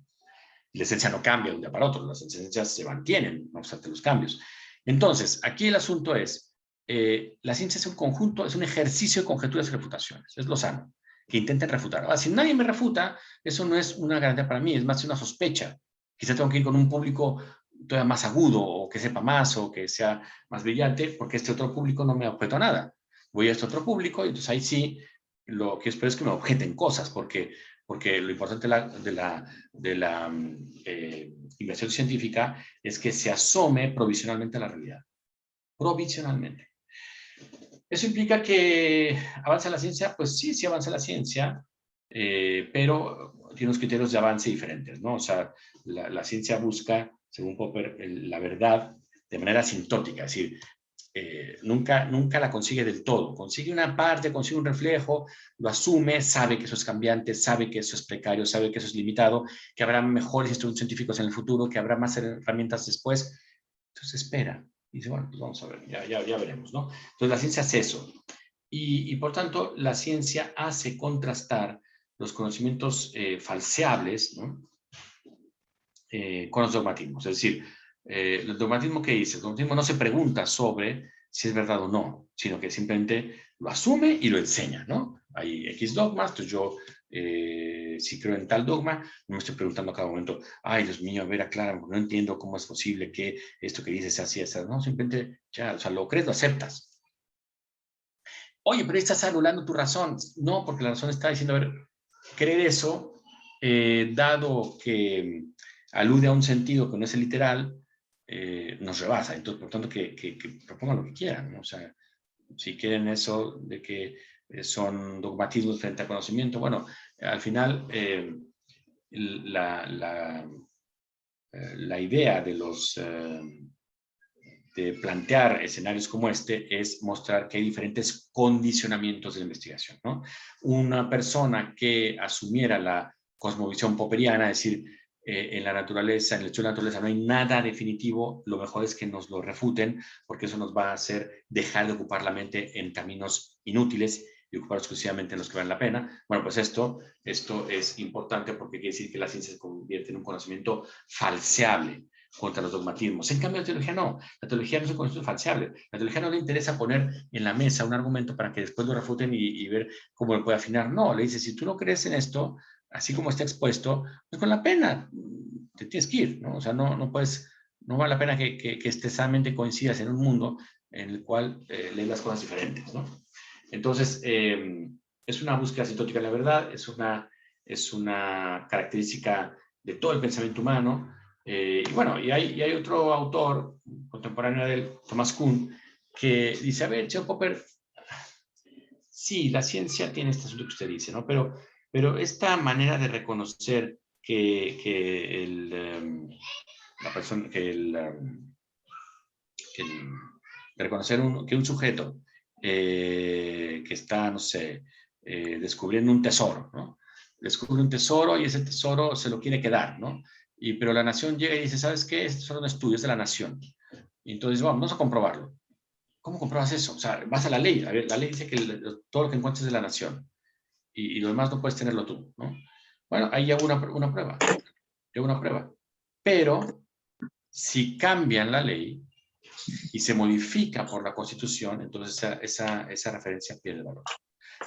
Y la esencia no cambia de un día para otro, las esencias se mantienen, no obstante los cambios. Entonces, aquí el asunto es, la ciencia es un conjunto, es un ejercicio de conjeturas y refutaciones, es lo sano, que intenten refutar. Ahora, si nadie me refuta, eso no es una garantía para mí, es más una sospecha. Quizá tengo que ir con un público todavía más agudo, o que sepa más, o que sea más brillante, porque este otro público no me objetó nada. Voy a este otro público y entonces ahí sí, lo que espero es que me objeten cosas, porque lo importante de la investigación científica es que se asome provisionalmente a la realidad. Provisionalmente. ¿Eso implica que avanza la ciencia? Pues sí, sí avanza la ciencia, pero tiene unos criterios de avance diferentes, ¿no? O sea, la ciencia busca, según Popper, la verdad de manera asintótica, es decir, nunca la consigue del todo. Consigue una parte, consigue un reflejo, lo asume, sabe que eso es cambiante, sabe que eso es precario, sabe que eso es limitado, que habrá mejores instrumentos científicos en el futuro, que habrá más herramientas después. Entonces espera. Y dice, bueno, pues vamos a ver, ya veremos, ¿no? Entonces la ciencia hace eso. Y por tanto, la ciencia hace contrastar los conocimientos falseables, ¿no? Con los dogmatismos. Es decir, el dogmatismo que dice, el dogmatismo no se pregunta sobre si es verdad o no, sino que simplemente lo asume y lo enseña, ¿no? Hay X dogmas, entonces yo, si creo en tal dogma, no me estoy preguntando a cada momento, ay, Dios mío, a ver, aclárame, no entiendo cómo es posible que esto que dices sea así, no, simplemente ya, o sea, lo crees, lo aceptas. Oye, pero estás anulando tu razón. No, porque la razón está diciendo, a ver, creer eso, dado que alude a un sentido que no es el literal, nos rebasa. Entonces, por tanto, que propongan lo que quieran, ¿no? O sea, si quieren eso de que son dogmatismos frente al conocimiento, bueno, al final la idea de de plantear escenarios como este es mostrar que hay diferentes condicionamientos de la investigación, ¿no? Una persona que asumiera la cosmovisión popperiana, es decir, en la naturaleza, en el estudio de la naturaleza no hay nada definitivo, lo mejor es que nos lo refuten, porque eso nos va a hacer dejar de ocupar la mente en caminos inútiles y ocupar exclusivamente en los que valen la pena. Bueno, pues esto es importante porque quiere decir que la ciencia se convierte en un conocimiento falseable. contra los dogmatismos. En cambio, la teología no. La teología no es un concepto falseable. La teología no le interesa poner en la mesa un argumento para que después lo refuten y ver cómo lo puede afinar. No, le dice, si tú no crees en esto, así como está expuesto, pues con la pena te tienes que ir, ¿no? O sea, no puedes, no vale la pena que expresamente coincidas en un mundo en el cual lees las cosas diferentes, ¿no? Entonces, es una búsqueda sintótica de la verdad, es una característica de todo el pensamiento humano. Y bueno, y hay otro autor contemporáneo de él, Thomas Kuhn, que dice, a ver, John Popper, sí, la ciencia tiene este asunto que usted dice, ¿no? Pero esta manera de reconocer la persona, de reconocer que un sujeto que está, no sé, descubriendo un tesoro, ¿no? Descubre un tesoro y ese tesoro se lo quiere quedar, ¿no? Pero la nación llega y dice, ¿sabes qué? Este tesoro no es tuyo, es de la nación. Y entonces, vamos a comprobarlo. ¿Cómo compruebas eso? O sea, vas a la ley. A ver, la ley dice que todo lo que encuentres es de la nación y lo demás no puedes tenerlo tú, ¿no? Bueno, ahí hago una prueba. Yo una prueba. Pero si cambian la ley y se modifica por la Constitución, entonces esa referencia pierde valor.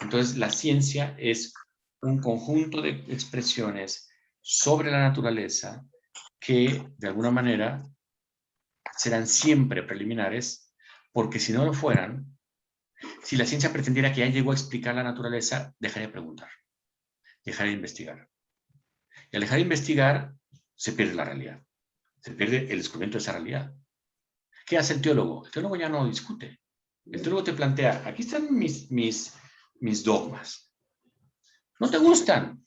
Entonces, la ciencia es un conjunto de expresiones sobre la naturaleza que, de alguna manera, serán siempre preliminares, porque si no lo fueran, si la ciencia pretendiera que ya llegó a explicar la naturaleza, dejaría de preguntar, dejaría de investigar. Y al dejar de investigar, se pierde la realidad, se pierde el descubrimiento de esa realidad. ¿Qué hace el teólogo? El teólogo ya no discute. El teólogo te plantea, aquí están mis dogmas. ¿No te gustan?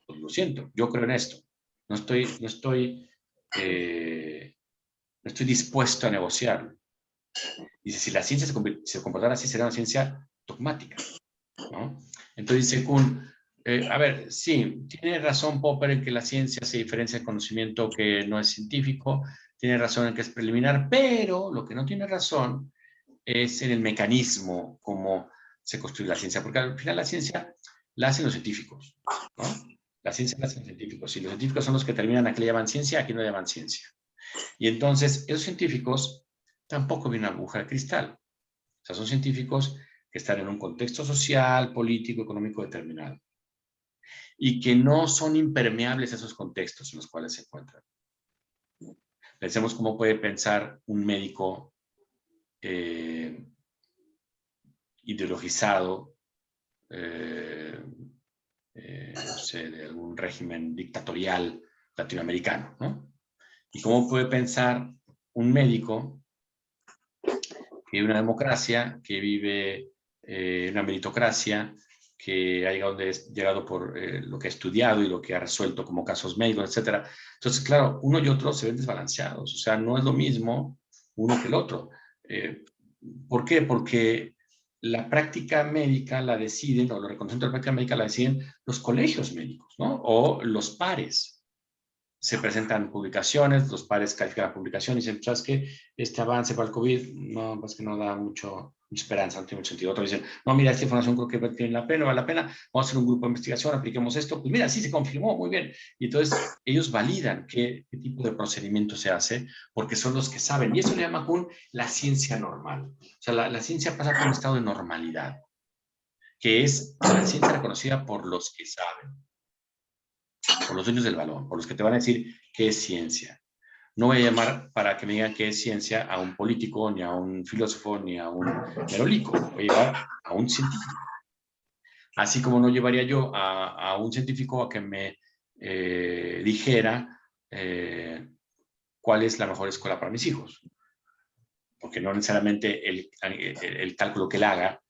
Pues lo siento, yo creo en esto. No estoy dispuesto a negociarlo. Dice, si la ciencia se comportara así, sería una ciencia dogmática, ¿no? Entonces dice Kuhn, a ver, sí, tiene razón Popper en que la ciencia se diferencia del conocimiento que no es científico, tiene razón en que es preliminar, pero lo que no tiene razón es en el mecanismo como se construye la ciencia, porque al final la ciencia la hacen los científicos, ¿no? La ciencia la hacen los científicos, y los científicos son los que terminan a qué le llaman ciencia, a qué no le llaman ciencia. Y entonces, esos científicos tampoco vienen a una aguja de cristal. O sea, son científicos que están en un contexto social, político, económico determinado. Y que no son impermeables a esos contextos en los cuales se encuentran. Pensemos cómo puede pensar un médico ideologizado, no sé, de algún régimen dictatorial latinoamericano, ¿no? Y cómo puede pensar un médico que vive una democracia, que vive una meritocracia, que ha llegado por lo que ha estudiado y lo que ha resuelto como casos médicos, etc. Entonces, claro, uno y otro se ven desbalanceados. O sea, no es lo mismo uno que el otro. ¿Por qué? Porque la práctica médica la deciden, o lo reconocimiento de la práctica médica la deciden los colegios médicos, ¿no? O los pares. Se presentan publicaciones, los pares califican la publicación y dicen, ¿sabes qué? Este avance para el COVID no, es que no da mucha esperanza, no tiene mucho sentido. Otros dicen, no, mira, esta información creo que vale la pena, vamos a hacer un grupo de investigación, apliquemos esto, pues mira, sí se confirmó, muy bien. Y entonces ellos validan qué tipo de procedimiento se hace, porque son los que saben. Y eso le llama Kuhn la ciencia normal. O sea, la ciencia pasa por un estado de normalidad, que es la ciencia reconocida por los que saben, por los dueños del balón, por los que te van a decir qué es ciencia. No voy a llamar para que me digan qué es ciencia a un político, ni a un filósofo, ni a un merolico. Voy a llevar a un científico. Así como no llevaría yo a un científico a que me dijera cuál es la mejor escuela para mis hijos. Porque no necesariamente el cálculo que él haga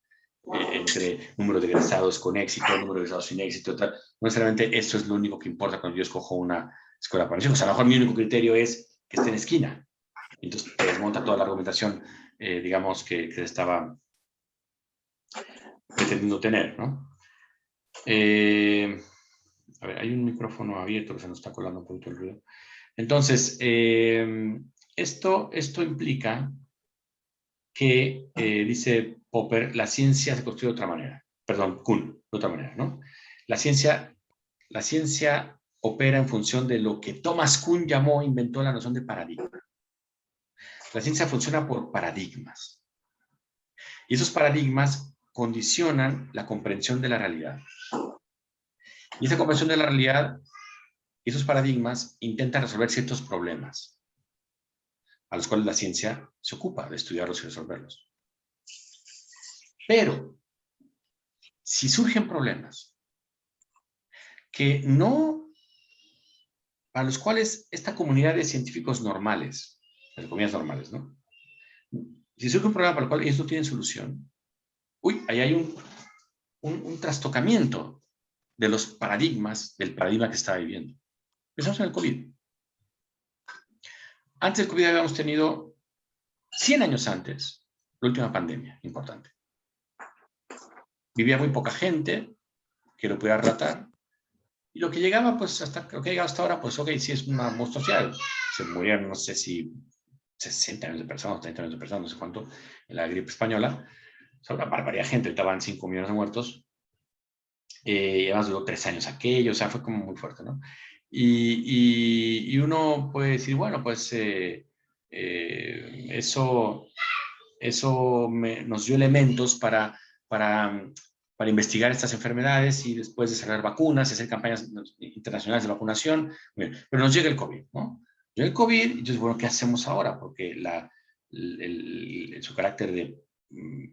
entre número de egresados con éxito, número de egresados sin éxito, tal, no necesariamente eso es lo único que importa cuando yo escojo una escuela para mis hijos. A lo mejor mi único criterio es que esté en esquina. Entonces te desmonta toda la argumentación, digamos, que se estaba pretendiendo tener, ¿no? A ver, hay un micrófono abierto que se nos está colando un poquito el ruido. Entonces, esto implica que, dice Popper, la ciencia se construye de otra manera. Perdón, Kuhn, de otra manera, ¿no? La ciencia opera en función de lo que Thomas Kuhn inventó la noción de paradigma. La ciencia funciona por paradigmas. Y esos paradigmas condicionan la comprensión de la realidad. Y esa comprensión de la realidad, esos paradigmas, intentan resolver ciertos problemas, a los cuales la ciencia se ocupa de estudiarlos y resolverlos. Pero, si surgen problemas que no, para los cuales esta comunidad de científicos normales, entre comillas normales, ¿no? Si surge un problema para el cual ellos no tienen solución, ahí hay un trastocamiento de los paradigmas, del paradigma que estaba viviendo. Pensamos en el COVID. Antes del COVID habíamos tenido, 100 años antes, la última pandemia importante. Vivía muy poca gente que lo pudiera relatar. Y lo que llegaba, pues, lo que ha llegado hasta ahora, pues, ok, sí es una monstruosidad. Se murieron, no sé si 60 millones de personas, 30 millones de personas, no sé cuánto, en la gripe española. O sea, una barbaridad de gente, estaban 5 millones de muertos. Y además duró 3 años aquello, o sea, fue como muy fuerte, ¿no? Y uno puede decir, bueno, pues eso nos dio elementos para investigar estas enfermedades y después desarrollar vacunas, hacer campañas internacionales de vacunación. Bien, pero nos llega el COVID, ¿no? Llega el COVID, y entonces, bueno, ¿qué hacemos ahora? Porque su carácter de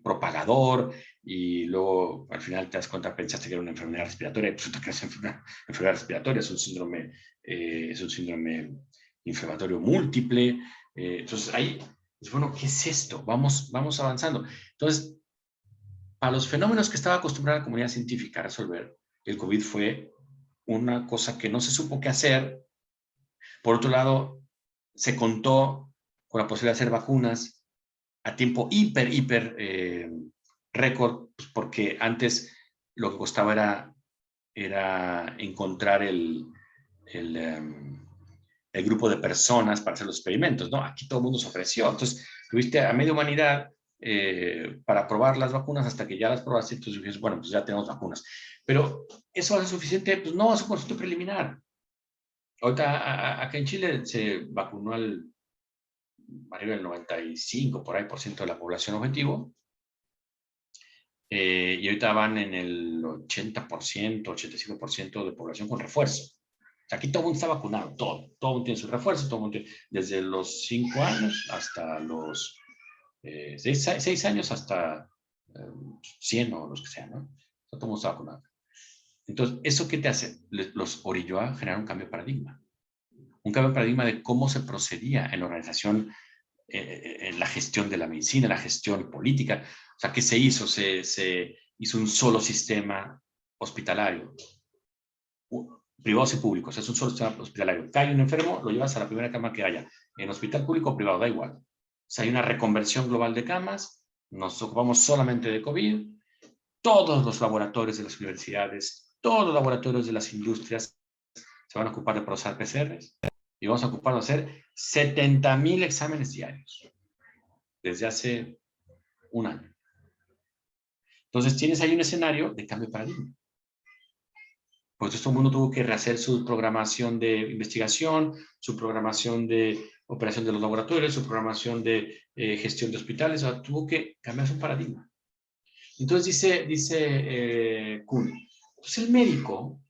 propagador, y luego al final te das cuenta, pensaste que era una enfermedad respiratoria, y resulta que es una enfermedad respiratoria, es un síndrome inflamatorio múltiple. Entonces ahí, pues, bueno, ¿qué es esto? Vamos avanzando. Entonces, para los fenómenos que estaba acostumbrada la comunidad científica a resolver, el COVID fue una cosa que no se supo qué hacer. Por otro lado, se contó con la posibilidad de hacer vacunas a tiempo hiper récord, pues porque antes lo que costaba era encontrar el grupo de personas para hacer los experimentos, ¿no? Aquí todo el mundo se ofreció. Entonces, tuviste a media humanidad para probar las vacunas hasta que ya las probaste, entonces dices, bueno, pues ya tenemos vacunas. Pero ¿eso va a ser suficiente? Pues no, es un concepto preliminar. Ahorita acá en Chile se vacunó arriba del 95% por ahí de la población objetivo. Y ahorita van en el 80%, 85% de población con refuerzo. O sea, aquí todo el mundo está vacunado, todo el mundo tiene su refuerzo, todo el mundo tiene, desde los 5 años hasta los 6 años hasta 100 o los que sean, ¿no? O sea, todo el mundo está vacunado. Entonces, ¿eso qué te hace? Los orilló a generar un cambio de paradigma. Un cambio de paradigma de cómo se procedía en la organización, en la gestión de la medicina, la gestión política. O sea, ¿qué se hizo? Se hizo un solo sistema hospitalario, privados y públicos. Es un solo sistema hospitalario. Cae un enfermo, lo llevas a la primera cama que haya. En hospital público o privado, da igual. O sea, hay una reconversión global de camas. Nos ocupamos solamente de COVID. Todos los laboratorios de las universidades, todos los laboratorios de las industrias se van a ocupar de procesar PCRs. Y vamos a ocupar de hacer 70,000 exámenes diarios desde hace un año. Entonces tienes ahí un escenario de cambio de paradigma. Pues todo el mundo tuvo que rehacer su programación de investigación, su programación de operación de los laboratorios, su programación de gestión de hospitales. O sea, tuvo que cambiar su paradigma. Entonces dice Kuhn, pues el médico,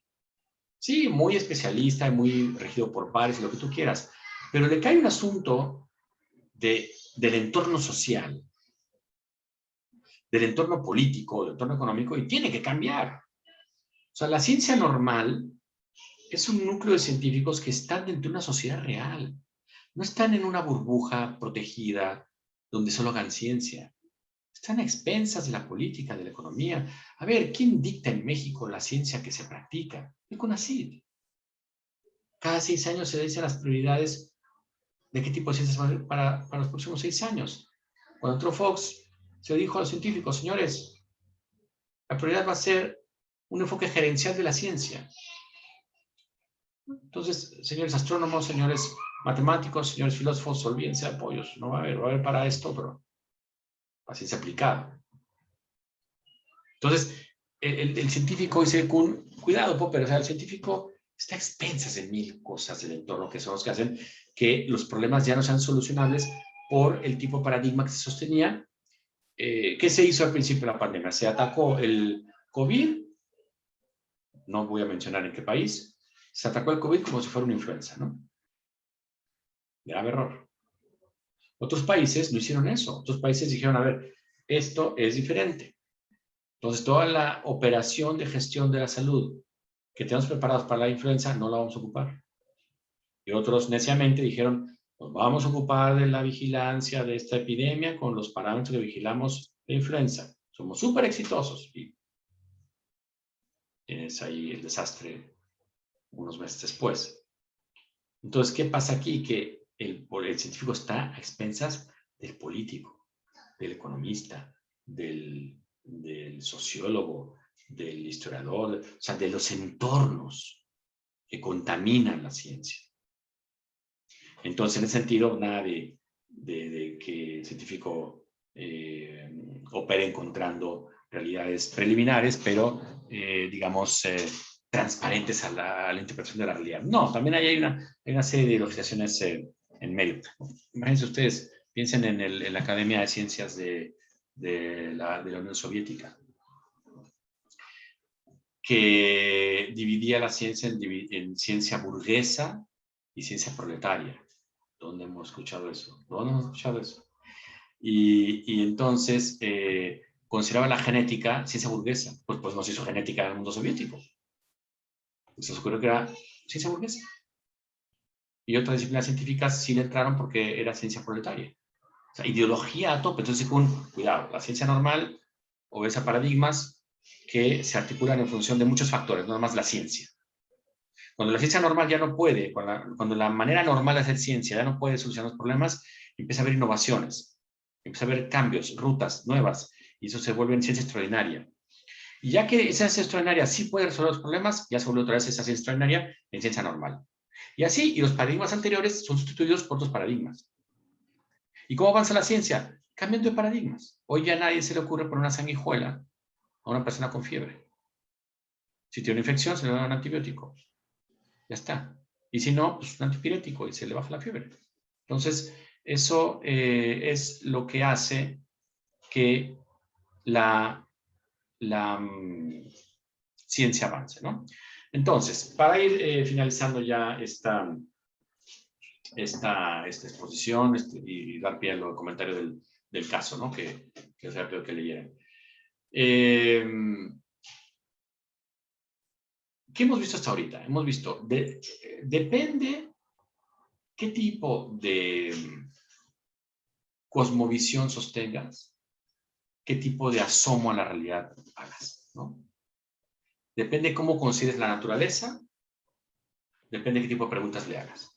sí, muy especialista, muy regido por pares y lo que tú quieras, pero le cae un asunto del entorno social, del entorno político, del entorno económico, y tiene que cambiar. O sea, la ciencia normal es un núcleo de científicos que están dentro de una sociedad real. No están en una burbuja protegida donde solo hagan ciencia. Están a expensas de la política, de la economía. A ver, ¿quién dicta en México la ciencia que se practica? El CONACYT. Cada 6 años se dicen las prioridades de qué tipo de ciencias van a haber para los próximos 6 años. Cuando entró Fox, se dijo a los científicos, señores, la prioridad va a ser un enfoque gerencial de la ciencia. Entonces, señores astrónomos, señores matemáticos, señores filósofos, olvídense de apoyos. No va a haber para esto, pero la ciencia aplicada. Entonces, el científico dice, cuidado, Popper, o sea, el científico está a expensas de mil cosas del entorno que son los que hacen que los problemas ya no sean solucionables por el tipo de paradigma que se sostenía. ¿Qué se hizo al principio de la pandemia? Se atacó el COVID, no voy a mencionar en qué país, se atacó el COVID como si fuera una influenza, ¿no? Grave error. Otros países no hicieron eso. Otros países dijeron, a ver, esto es diferente. Entonces, toda la operación de gestión de la salud que tenemos preparados para la influenza no la vamos a ocupar. Y otros neciamente dijeron, nos vamos a ocupar de la vigilancia de esta epidemia con los parámetros que vigilamos de influenza. Somos súper exitosos. Y tienes ahí el desastre unos meses después. Entonces, ¿qué pasa aquí? Que el científico está a expensas del político, del economista, del sociólogo, del historiador, o sea, de los entornos que contaminan la ciencia. Entonces, en ese sentido, nada de que el científico opere encontrando realidades preliminares, pero, digamos, transparentes a la interpretación de la realidad. No, también hay una serie de ideologizaciones en medio. Imagínense ustedes, piensen en la Academia de Ciencias de la Unión Soviética, que dividía la ciencia en ciencia burguesa y ciencia proletaria. ¿Dónde hemos escuchado eso? ¿Dónde hemos escuchado eso? Y entonces consideraba la genética ciencia burguesa. Pues no se hizo genética en el mundo soviético. Se les ocurrió que era ciencia burguesa. Y otras disciplinas científicas sí le entraron porque era ciencia proletaria. O sea, ideología a tope. Entonces, cuidado, la ciencia normal obedece a paradigmas que se articulan en función de muchos factores, no nada más la ciencia. Cuando la ciencia normal ya no puede, cuando la manera normal de hacer ciencia ya no puede solucionar los problemas, empieza a haber innovaciones, empieza a haber cambios, rutas nuevas, y eso se vuelve en ciencia extraordinaria. Y ya que esa ciencia extraordinaria sí puede resolver los problemas, ya se vuelve otra vez esa ciencia extraordinaria en ciencia normal. Y así, y los paradigmas anteriores son sustituidos por otros paradigmas. ¿Y cómo avanza la ciencia? Cambiando de paradigmas. Hoy ya a nadie se le ocurre poner una sanguijuela a una persona con fiebre. Si tiene una infección, se le da un antibiótico. Ya está. Y si no, pues un antipirético y se le baja la fiebre. Entonces, eso es lo que hace que la ciencia avance, ¿no? Entonces, para ir finalizando ya esta exposición y dar pie al comentario del caso, ¿no? Que sea peor que leyeran. ¿Qué hemos visto hasta ahorita? Hemos visto, depende qué tipo de cosmovisión sostengas, qué tipo de asomo a la realidad hagas, ¿no? Depende cómo consideres la naturaleza, depende qué tipo de preguntas le hagas.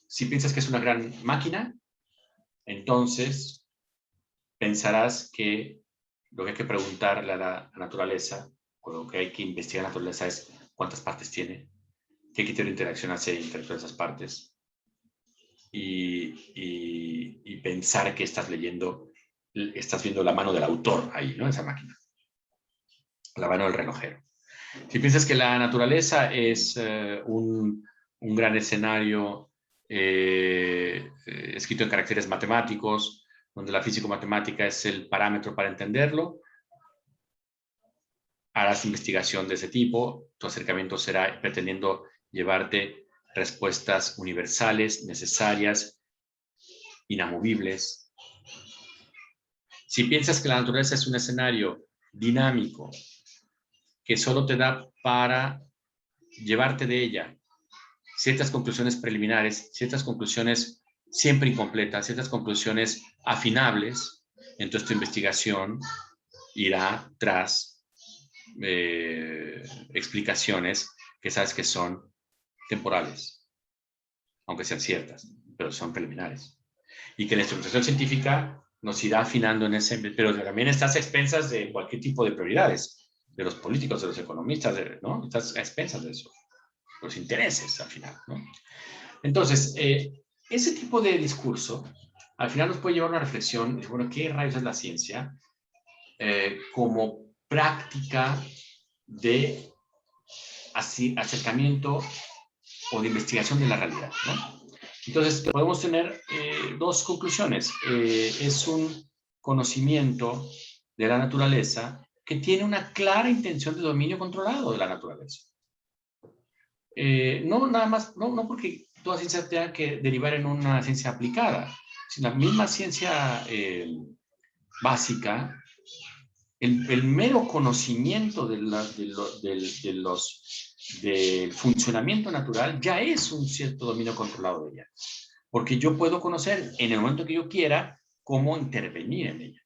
Si piensas que es una gran máquina, entonces pensarás que lo que hay que preguntarle a la naturaleza, o lo que hay que investigar a la naturaleza es cuántas partes tiene, qué criterio de interacción hace entre todas esas partes, y pensar que estás leyendo, estás viendo la mano del autor ahí, ¿no? Esa máquina. La mano del relojero. Si piensas que la naturaleza es un gran escenario escrito en caracteres matemáticos, donde la físico-matemática es el parámetro para entenderlo, harás investigación de ese tipo, tu acercamiento será pretendiendo llevarte respuestas universales, necesarias, inamovibles. Si piensas que la naturaleza es un escenario dinámico, que solo te da para llevarte de ella ciertas conclusiones preliminares, ciertas conclusiones siempre incompletas, ciertas conclusiones afinables, entonces tu investigación irá tras explicaciones que sabes que son temporales, aunque sean ciertas, pero son preliminares. Y que la instrumentación científica nos irá afinando en ese, pero también estás a expensas de cualquier tipo de prioridades, de los políticos, de los economistas, ¿no? Estás a expensas de eso, los intereses al final, ¿no? Entonces, ese tipo de discurso al final nos puede llevar a una reflexión, bueno, ¿qué rayos es la ciencia? Como práctica de acercamiento o de investigación de la realidad, ¿no? Entonces, podemos tener dos conclusiones. Es un conocimiento de la naturaleza que tiene una clara intención de dominio controlado de la naturaleza. No nada más, no porque toda ciencia tenga que derivar en una ciencia aplicada, sino la misma ciencia básica, el mero conocimiento del funcionamiento natural ya es un cierto dominio controlado de ella. Porque yo puedo conocer en el momento que yo quiera cómo intervenir en ella.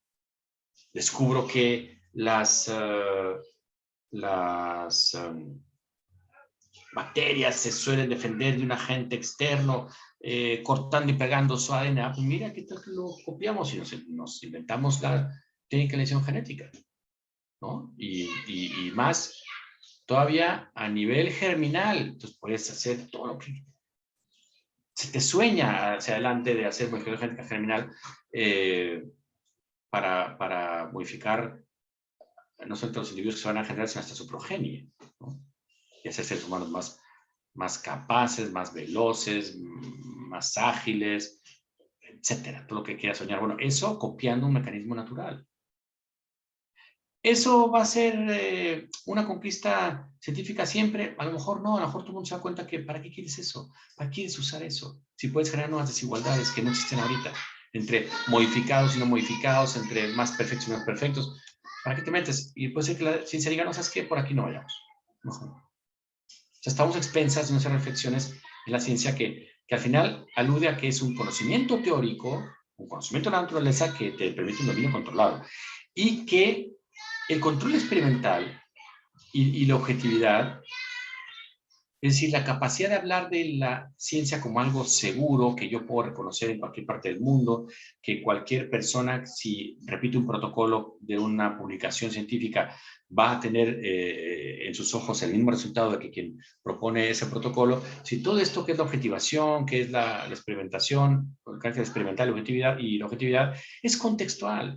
Descubro que las bacterias se suelen defender de un agente externo cortando y pegando su ADN. Pues mira qué tal que lo copiamos y nos inventamos la técnica de elección genética, ¿no? Y más todavía a nivel germinal. Entonces puedes hacer todo lo que se te sueña hacia adelante de hacer modificación genética germinal para modificar no solo los individuos que se van a generar, sino hasta su progenie, ¿no? Y hacer seres humanos más capaces, más veloces, más ágiles, etcétera, todo lo que quieras soñar. Bueno, eso copiando un mecanismo natural. ¿Eso va a ser una conquista científica siempre? A lo mejor no, a lo mejor todo el mundo se da cuenta que ¿para qué quieres eso? ¿Para qué quieres usar eso? Si puedes generar nuevas desigualdades que no existen ahorita, entre modificados y no modificados, entre más perfectos y menos perfectos, ¿para qué te metes? Y puede ser que la ciencia diga, no, ¿sabes qué? Por aquí no vayamos. Mejor. O sea, estamos expensas de nuestras reflexiones en la ciencia que al final alude a que es un conocimiento teórico, un conocimiento de la naturaleza que te permite un dominio controlado. Y que el control experimental y la objetividad, es decir, la capacidad de hablar de la ciencia como algo seguro, que yo puedo reconocer en cualquier parte del mundo, que cualquier persona, si repite un protocolo de una publicación científica, va a tener en sus ojos el mismo resultado de que quien propone ese protocolo. Si todo esto que es la objetivación, que es la experimentación, el carácter experimental y la objetividad, es contextual.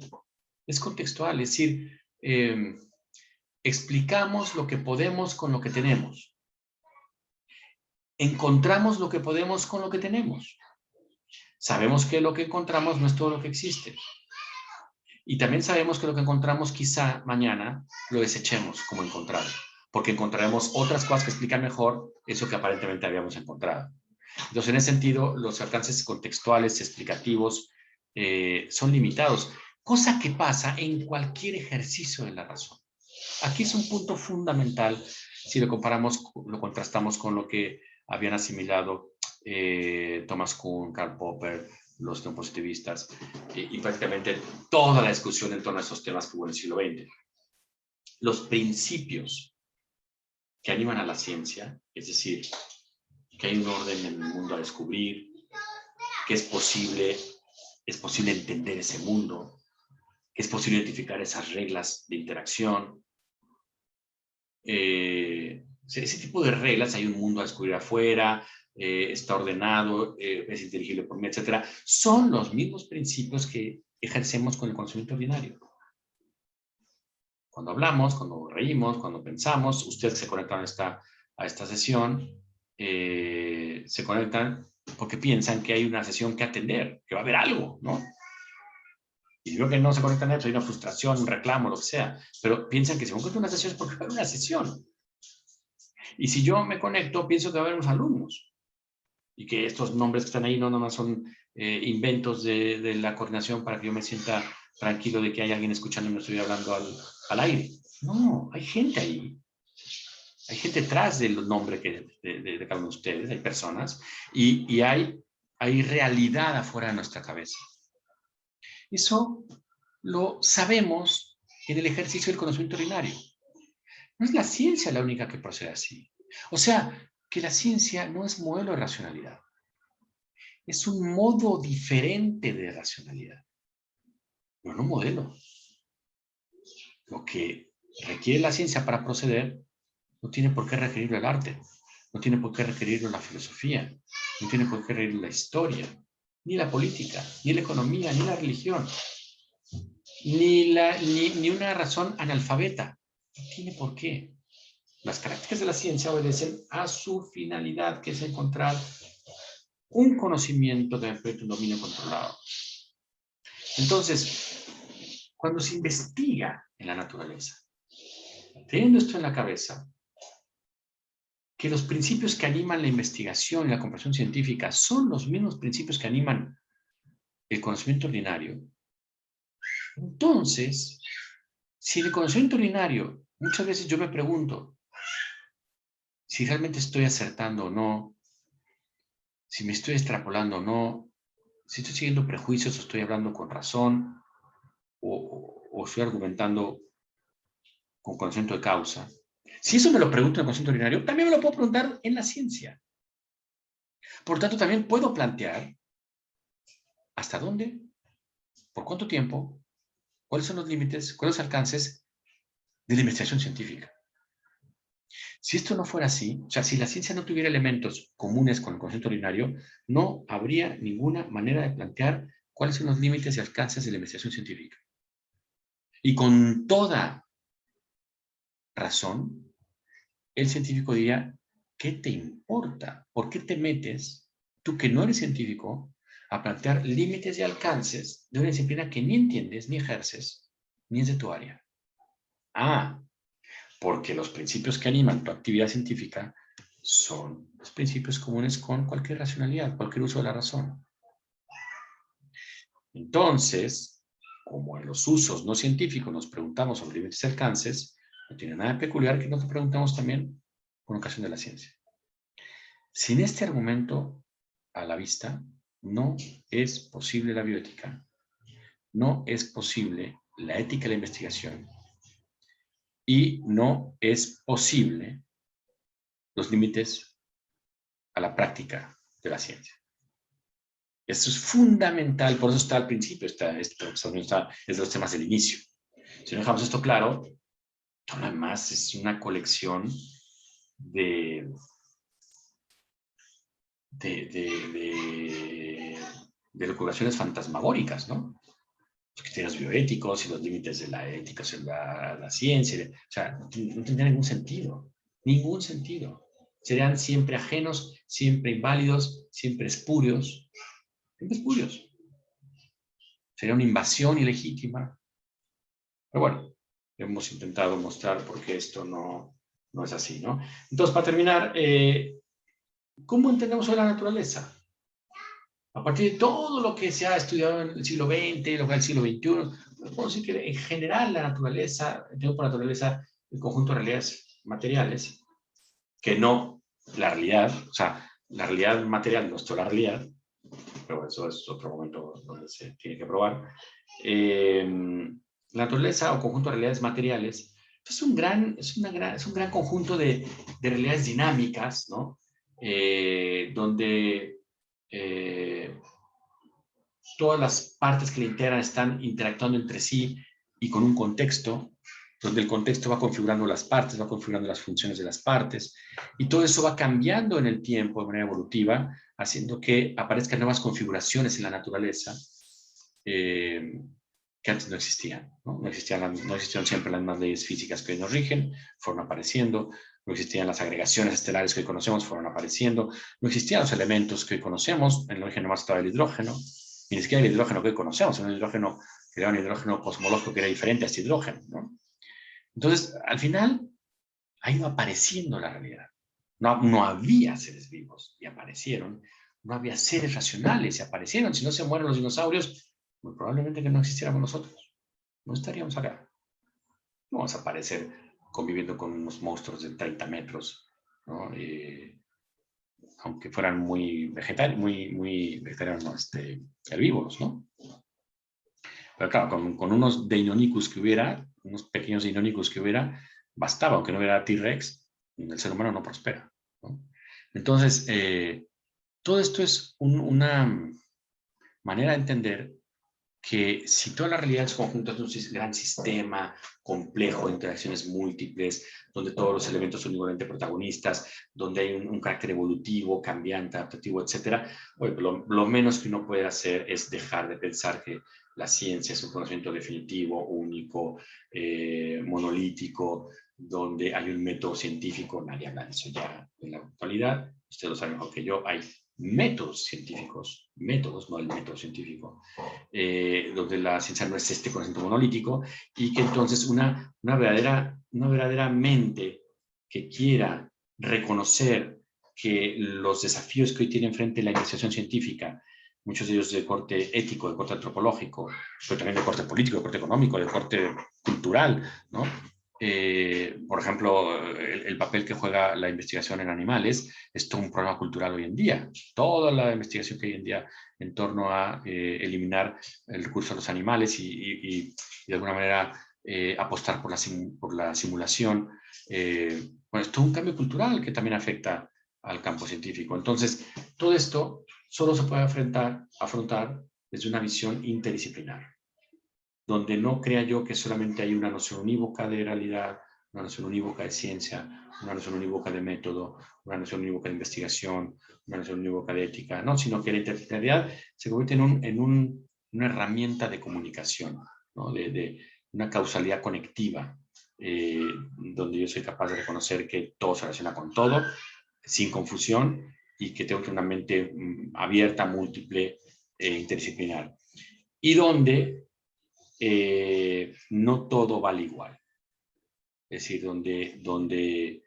Es contextual, es decir, explicamos lo que podemos con lo que tenemos. Encontramos lo que podemos con lo que tenemos. Sabemos que lo que encontramos no es todo lo que existe. Y también sabemos que lo que encontramos quizá mañana lo desechemos como encontrado, porque encontraremos otras cosas que explican mejor eso que aparentemente habíamos encontrado. Entonces, en ese sentido, los alcances contextuales, explicativos, son limitados, cosa que pasa en cualquier ejercicio de la razón. Aquí es un punto fundamental si lo comparamos, lo contrastamos con lo que habían asimilado Thomas Kuhn, Karl Popper, los neopositivistas y prácticamente toda la discusión en torno a esos temas que hubo en el siglo XX. Los principios que animan a la ciencia, es decir, que hay un orden en el mundo a descubrir, que es posible entender ese mundo, que es posible identificar esas reglas de interacción. Ese tipo de reglas, hay un mundo a descubrir afuera, está ordenado, es inteligible por mí, etcétera, son los mismos principios que ejercemos con el conocimiento ordinario. Cuando hablamos, cuando reímos, cuando pensamos, ustedes se conectan a esta sesión, se conectan porque piensan que hay una sesión que atender, que va a haber algo, ¿no? Y si veo que no se conectan a eso, hay una frustración, un reclamo, lo que sea, pero piensan que si me conecto a una sesión es porque va a haber una sesión. Y si yo me conecto, pienso que va a haber unos alumnos. Y que estos nombres que están ahí no nomás son inventos de la coordinación para que yo me sienta tranquilo de que hay alguien escuchando y no estoy hablando al aire. No, hay gente ahí. Hay gente detrás del nombre de cada uno de ustedes, hay personas, y hay realidad afuera de nuestra cabeza. Eso lo sabemos en el ejercicio del conocimiento ordinario. No es la ciencia la única que procede así. O sea, que la ciencia no es modelo de racionalidad. Es un modo diferente de racionalidad, pero no un modelo. Lo que requiere la ciencia para proceder no tiene por qué requerirlo el arte, no tiene por qué requerirlo la filosofía, no tiene por qué requerirlo la historia, ni la política, ni la economía, ni la religión, ni una razón analfabeta. No tiene por qué. Las características de la ciencia obedecen a su finalidad, que es encontrar un conocimiento que permite un dominio controlado. Entonces, cuando se investiga en la naturaleza, teniendo esto en la cabeza, que los principios que animan la investigación y la comprensión científica son los mismos principios que animan el conocimiento ordinario, entonces, si el conocimiento ordinario, muchas veces yo me pregunto si realmente estoy acertando o no, si me estoy extrapolando o no, si estoy siguiendo prejuicios o estoy hablando con razón, o estoy argumentando con conocimiento de causa. Si eso me lo pregunto en el conocimiento ordinario, también me lo puedo preguntar en la ciencia. Por tanto, también puedo plantear hasta dónde, por cuánto tiempo, cuáles son los límites, cuáles son los alcances de la investigación científica. Si esto no fuera así, o sea, si la ciencia no tuviera elementos comunes con el conocimiento ordinario, no habría ninguna manera de plantear cuáles son los límites y alcances de la investigación científica. Y con toda razón, el científico diría, ¿qué te importa? ¿Por qué te metes, tú que no eres científico, a plantear límites y alcances de una disciplina que ni entiendes, ni ejerces, ni es de tu área? Ah, porque los principios que animan tu actividad científica son los principios comunes con cualquier racionalidad, cualquier uso de la razón. Entonces, como en los usos no científicos nos preguntamos sobre límites y alcances, no tiene nada de peculiar que nos preguntamos también con ocasión de la ciencia. Sin este argumento a la vista, no es posible la bioética, no es posible la ética de la investigación y no es posible los límites a la práctica de la ciencia. Esto es fundamental, por eso está al principio, es de los temas del inicio. Si no dejamos esto claro, todo lo demás es una colección de locuraciones fantasmagóricas, ¿no? Los criterios bioéticos y los límites de la ética, o sea, la ciencia, o sea, no tendría ningún sentido, ningún sentido. Serían siempre ajenos, siempre inválidos, siempre espurios, siempre espurios. Sería una invasión ilegítima. Pero bueno, hemos intentado mostrar por qué esto no es así, ¿no? Entonces, para terminar, ¿cómo entendemos hoy la naturaleza? A partir de todo lo que se ha estudiado en el siglo XX, lo que es el siglo XXI, podemos decir que en general la naturaleza, entiendo por naturaleza el conjunto de realidades materiales, que no la realidad, o sea, la realidad material no es toda la realidad, pero eso es otro momento donde se tiene que probar. La naturaleza o conjunto de realidades materiales es un gran conjunto de realidades dinámicas, ¿no? Donde todas las partes que le integran están interactuando entre sí y con un contexto, donde el contexto va configurando las partes, va configurando las funciones de las partes, y todo eso va cambiando en el tiempo de manera evolutiva, haciendo que aparezcan nuevas configuraciones en la naturaleza que antes no existían. No existían siempre las mismas leyes físicas que hoy nos rigen, fueron apareciendo. No existían las agregaciones estelares que hoy conocemos, fueron apareciendo. No existían los elementos que hoy conocemos. En el origen nomás estaba el hidrógeno. Y ni siquiera el hidrógeno que hoy conocemos. Un hidrógeno que era un hidrógeno cosmológico que era diferente a este hidrógeno, ¿no? Entonces, al final, ha ido apareciendo la realidad. No había seres vivos y aparecieron. No había seres racionales y aparecieron. Si no se mueren los dinosaurios, muy probablemente que no existiéramos nosotros. No estaríamos acá. No vamos a aparecer conviviendo con unos monstruos de 30 metros, ¿no? Aunque fueran muy vegetarianos, muy vegetarianos, herbívoros, ¿no? Pero claro, con unos Deinonychus que hubiera, unos pequeños Deinonychus que hubiera, bastaba, aunque no hubiera T-Rex, el ser humano no prospera, ¿no? Entonces, todo esto es una manera de entender que si toda la realidad es conjunto de un gran sistema complejo de interacciones múltiples, donde todos los elementos son igualmente protagonistas, donde hay un carácter evolutivo, cambiante, adaptativo, etc., bueno, lo menos que uno puede hacer es dejar de pensar que la ciencia es un conocimiento definitivo, único, monolítico, donde hay un método científico, nadie habla de eso ya en la actualidad, ustedes lo saben mejor que yo, hay métodos científicos, métodos, no el método científico, donde la ciencia no es este conocimiento monolítico, y que entonces una verdadera mente que quiera reconocer que los desafíos que hoy tiene enfrente la investigación científica, muchos de ellos de corte ético, de corte antropológico, pero también de corte político, de corte económico, de corte cultural, ¿no? Por ejemplo, el papel que juega la investigación en animales es todo un problema cultural hoy en día. Toda la investigación que hay en día en torno a eliminar el recurso de los animales y de alguna manera apostar por la simulación, bueno, es todo un cambio cultural que también afecta al campo científico. Entonces, todo esto solo se puede afrontar desde una visión interdisciplinar, donde no crea yo que solamente hay una noción unívoca de realidad, una noción unívoca de ciencia, una noción unívoca de método, una noción unívoca de investigación, una noción unívoca de ética, no, sino que la interdisciplinaridad se convierte en una herramienta de comunicación, ¿no? de una causalidad conectiva, donde yo soy capaz de reconocer que todo se relaciona con todo, sin confusión, y que tengo una mente abierta, múltiple, interdisciplinar. Y donde no todo vale igual. Es decir, donde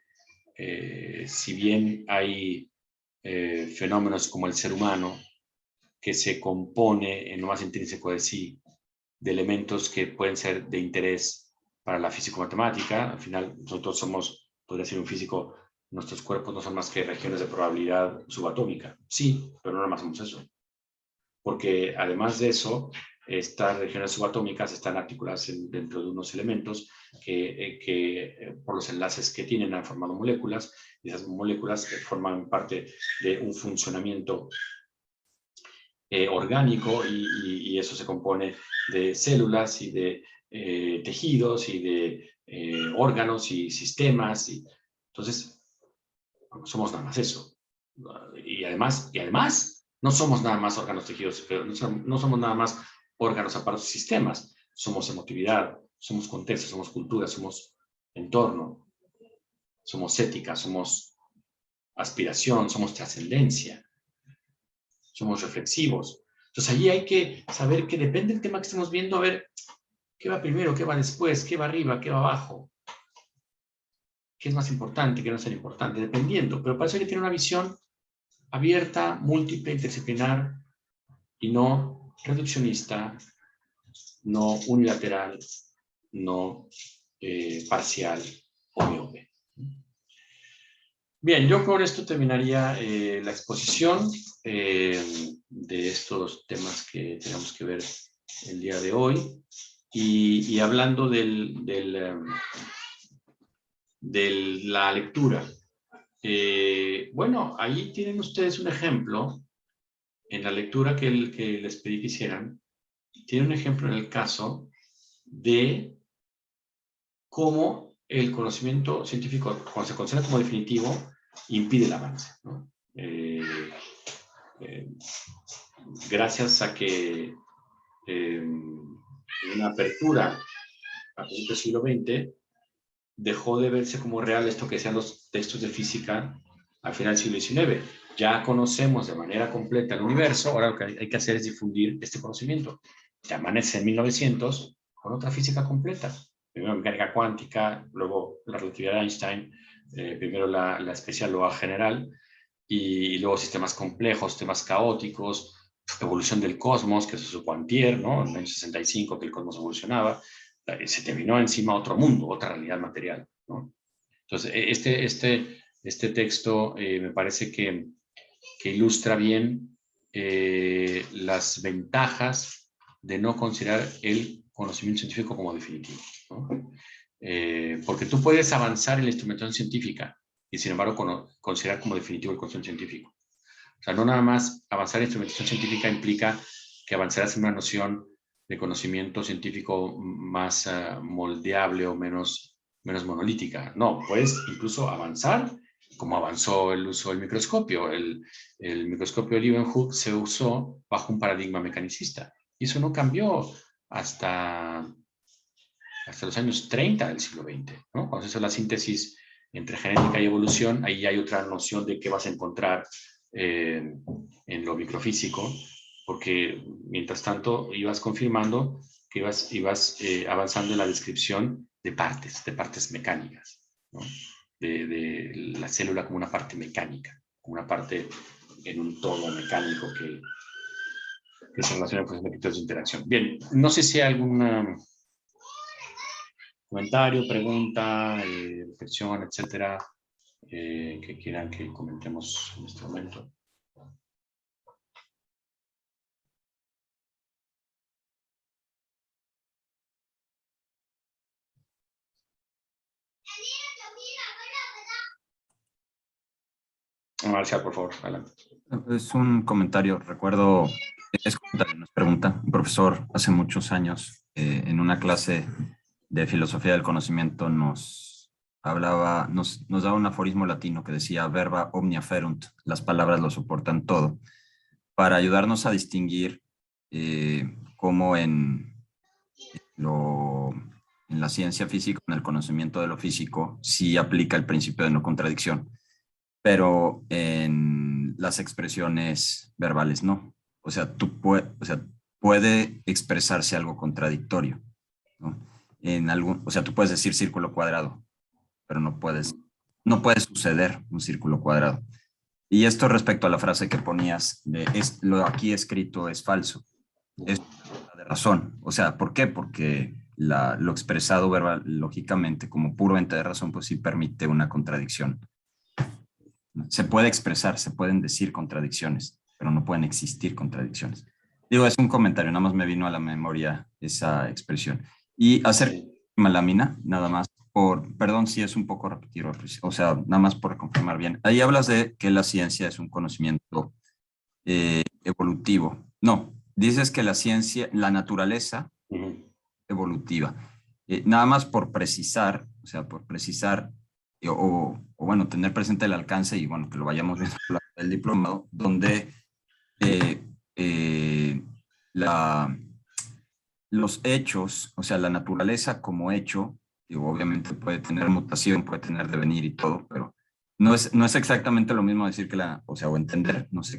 si bien hay fenómenos como el ser humano, que se compone en lo más intrínseco de sí, de elementos que pueden ser de interés para la físico-matemática, al final nosotros somos, podría ser un físico, nuestros cuerpos no son más que regiones de probabilidad subatómica. Sí, pero no nada más somos eso. Porque además de eso, estas regiones subatómicas están articuladas dentro de unos elementos que por los enlaces que tienen han formado moléculas, y esas moléculas forman parte de un funcionamiento orgánico, y eso se compone de células y de tejidos y de órganos y sistemas. Entonces, bueno, somos nada más eso. Y además, no somos nada más órganos, tejidos, no somos nada más órganos, aparatos, sistemas. Somos emotividad, somos contexto, somos cultura, somos entorno, somos ética, somos aspiración, somos trascendencia, somos reflexivos. Entonces allí hay que saber que depende del tema que estemos viendo, a ver qué va primero, qué va después, qué va arriba, qué va abajo, qué es más importante, qué no es tan importante, dependiendo. Pero para eso hay que tener una visión abierta, múltiple, interdisciplinar, y no reduccionista, no unilateral, no parcial o miope. Bien, yo con esto terminaría la exposición de estos temas que tenemos que ver el día de hoy, y hablando de la lectura. Bueno, ahí tienen ustedes un ejemplo en la lectura que les pedí que hicieran. Tiene un ejemplo en el caso de cómo el conocimiento científico, cuando se considera como definitivo, impide el avance, ¿no? Gracias a que una apertura a principios del siglo XX dejó de verse como real esto que decían los textos de física al final del siglo XIX. Ya conocemos de manera completa el universo, ahora lo que hay que hacer es difundir este conocimiento. Ya amanece en 1900 con otra física completa. Primero mecánica cuántica, luego la relatividad de Einstein, primero la especial, luego la general, y luego sistemas complejos, sistemas caóticos, evolución del cosmos, que se supo antier, ¿no? En el año 65 que el cosmos evolucionaba, se terminó encima otro mundo, otra realidad material, ¿no? Entonces, este texto me parece que ilustra bien las ventajas de no considerar el conocimiento científico como definitivo, ¿no? Porque tú puedes avanzar en la instrumentación científica y sin embargo considerar como definitivo el conocimiento científico. O sea, no nada más avanzar en la instrumentación científica implica que avanzarás en una noción de conocimiento científico más moldeable o menos monolítica. No, puedes incluso avanzar como avanzó el uso del microscopio. El microscopio de Leeuwenhoek se usó bajo un paradigma mecanicista. Y eso no cambió hasta hasta los años 30 del siglo XX, ¿no? Cuando se hace la síntesis entre genética y evolución, ahí hay otra noción de qué vas a encontrar en lo microfísico, porque mientras tanto ibas confirmando que ibas avanzando en la descripción de partes mecánicas, ¿no? De la célula como una parte mecánica, como una parte en un todo mecánico que se relaciona con los efectos de interacción. Bien, no sé si hay algún comentario, pregunta, reflexión, etcétera, que quieran que comentemos en este momento. Marcial, por favor, adelante. Es un comentario, recuerdo, es comentario, no es pregunta. Un profesor hace muchos años, en una clase de filosofía del conocimiento, nos daba un aforismo latino que decía verba omnia ferunt, las palabras lo soportan todo, para ayudarnos a distinguir cómo en la ciencia física, en el conocimiento de lo físico, sí aplica el principio de no contradicción, pero en las expresiones verbales no. O sea, puede expresarse algo contradictorio, ¿no? O sea, tú puedes decir círculo cuadrado, pero no puede suceder un círculo cuadrado. Y esto respecto a la frase que ponías de lo aquí escrito es falso. Es de razón. O sea, ¿por qué? Porque lo expresado verbal, lógicamente, como puro ente de razón, pues sí permite una contradicción. Se puede expresar, se pueden decir contradicciones, pero no pueden existir contradicciones. Digo, es un comentario, nada más me vino a la memoria esa expresión. Y hacer una lámina, nada más, perdón si es un poco repetido, o sea, nada más por confirmar bien. Ahí hablas de que la ciencia es un conocimiento evolutivo. No, dices que la naturaleza evolutiva. Nada más por precisar, o sea, o bueno, tener presente el alcance y bueno, que lo vayamos viendo en el diplomado, donde los hechos, o sea, la naturaleza como hecho, obviamente puede tener mutación, puede tener devenir y todo, pero no es exactamente lo mismo decir o entender, no sé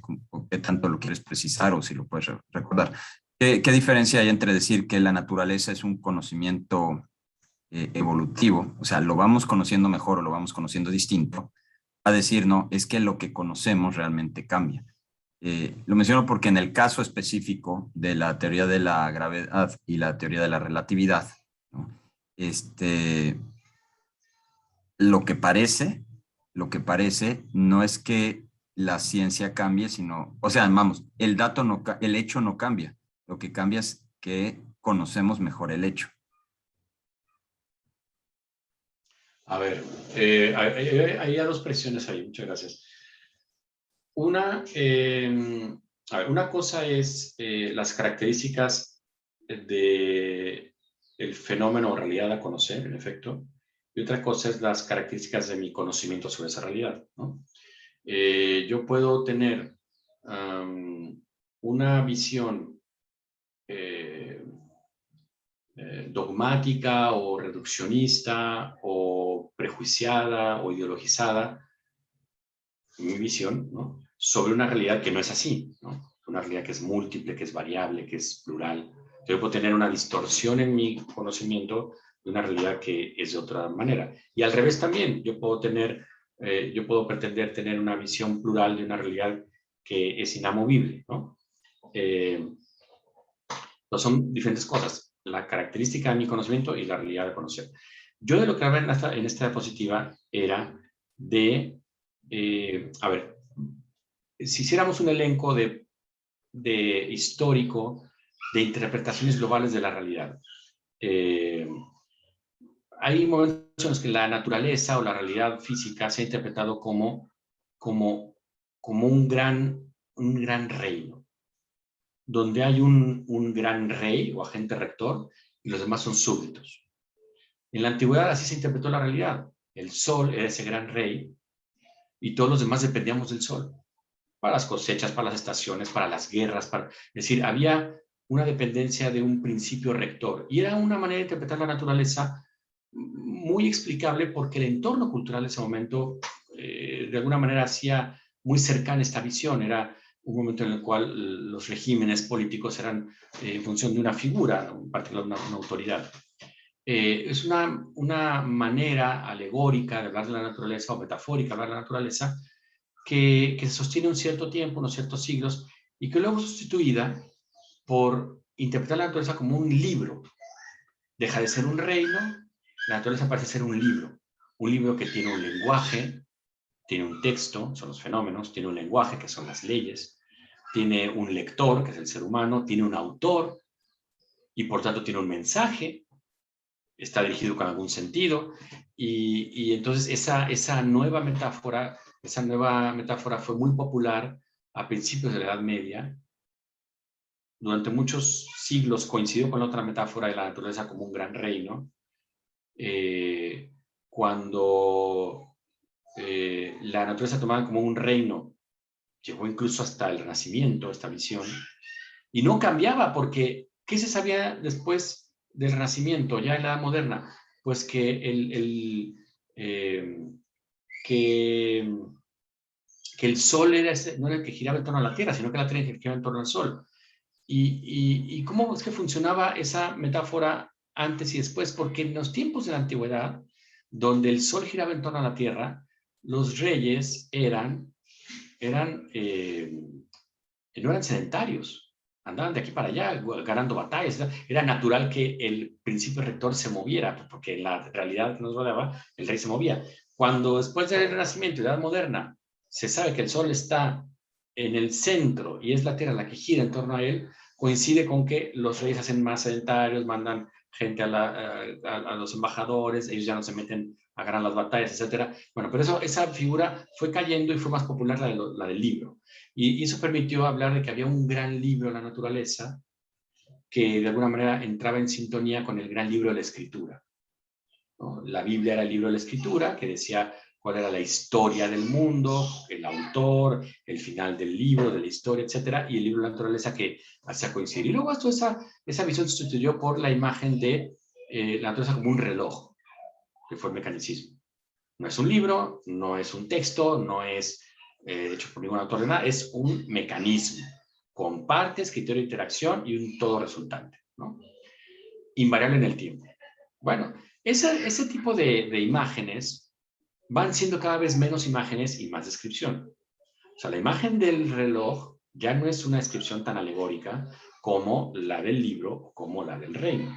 qué tanto lo quieres precisar o si lo puedes recordar. ¿Qué diferencia hay entre decir que la naturaleza es un conocimiento evolutivo, o sea, lo vamos conociendo mejor o lo vamos conociendo distinto, a decir, no, es que lo que conocemos realmente cambia? Lo menciono porque en el caso específico de la teoría de la gravedad y la teoría de la relatividad, ¿no? Lo que parece no es que la ciencia cambie, sino, o sea, vamos, el hecho no cambia, lo que cambia es que conocemos mejor el hecho. A ver, hay dos presiones ahí, muchas gracias. Una cosa es las características del fenómeno o realidad a conocer, en efecto, y otra cosa es las características de mi conocimiento sobre esa realidad, ¿no? Yo puedo tener una visión dogmática o reduccionista o prejuiciada o ideologizada, mi visión, ¿no?, sobre una realidad que no es así, ¿no? Una realidad que es múltiple, que es variable, que es plural. Yo puedo tener una distorsión en mi conocimiento de una realidad que es de otra manera. Y al revés también, yo puedo pretender tener una visión plural de una realidad que es inamovible, ¿no? Entonces son diferentes cosas, la característica de mi conocimiento y la realidad de conocer. Yo de lo que hablaba en esta diapositiva era de, a ver, si hiciéramos un elenco de histórico de interpretaciones globales de la realidad, hay momentos en los que la naturaleza o la realidad física se ha interpretado como un gran reino, donde hay un gran rey o agente rector y los demás son súbditos. En la antigüedad así se interpretó la realidad. El sol era ese gran rey y todos los demás dependíamos del sol para las cosechas, para las estaciones, para las guerras. Es decir, había una dependencia de un principio rector. Y era una manera de interpretar la naturaleza muy explicable porque el entorno cultural de ese momento de alguna manera hacía muy cercana esta visión. Era un momento en el cual los regímenes políticos eran en función de una figura, en particular una autoridad. Es una manera alegórica de hablar de la naturaleza o metafórica de hablar de la naturaleza que se sostiene un cierto tiempo, unos ciertos siglos, y que luego es sustituida por interpretar la naturaleza como un libro. Deja de ser un reino, la naturaleza parece ser un libro que tiene un lenguaje, tiene un texto, son los fenómenos, tiene un lenguaje, que son las leyes, tiene un lector, que es el ser humano, tiene un autor, y por tanto tiene un mensaje, está dirigido con algún sentido, y entonces esa nueva metáfora fue muy popular a principios de la Edad Media. Durante muchos siglos coincidió con la otra metáfora de la naturaleza como un gran reino. Cuando la naturaleza tomada como un reino llegó incluso hasta el Renacimiento, esta visión, y no cambiaba porque, ¿qué se sabía después del Renacimiento, ya en la Edad Moderna? Pues que el Sol no era el que giraba en torno a la Tierra, sino que la Tierra giraba en torno al Sol. ¿Y cómo es que funcionaba esa metáfora antes y después? Porque en los tiempos de la antigüedad, donde el Sol giraba en torno a la Tierra, los reyes no eran sedentarios, andaban de aquí para allá ganando batallas. Era natural que el principio rector se moviera, porque en la realidad que nos rodeaba, el rey se movía. Cuando después del Renacimiento y la Edad Moderna se sabe que el Sol está en el centro y es la Tierra la que gira en torno a él, coincide con que los reyes hacen más sedentarios, mandan gente a los embajadores, ellos ya no se meten a ganar las batallas, etc. Bueno, pero esa figura fue cayendo y fue más popular la del libro. Y eso permitió hablar de que había un gran libro, la naturaleza, que de alguna manera entraba en sintonía con el gran libro de la Escritura, ¿no? La Biblia era el libro de la Escritura, que decía cuál era la historia del mundo, el autor, el final del libro, de la historia, etc. Y el libro de la naturaleza que hacía coincidir. Y luego esa visión se sustituyó por la imagen de la naturaleza como un reloj, que fue el mecanicismo. No es un libro, no es un texto, no es hecho por ningún autor de nada, es un mecanismo con partes, criterio de interacción y un todo resultante, ¿no? Invariable en el tiempo. Bueno, ese tipo de imágenes van siendo cada vez menos imágenes y más descripción. O sea, la imagen del reloj ya no es una descripción tan alegórica como la del libro o como la del reino.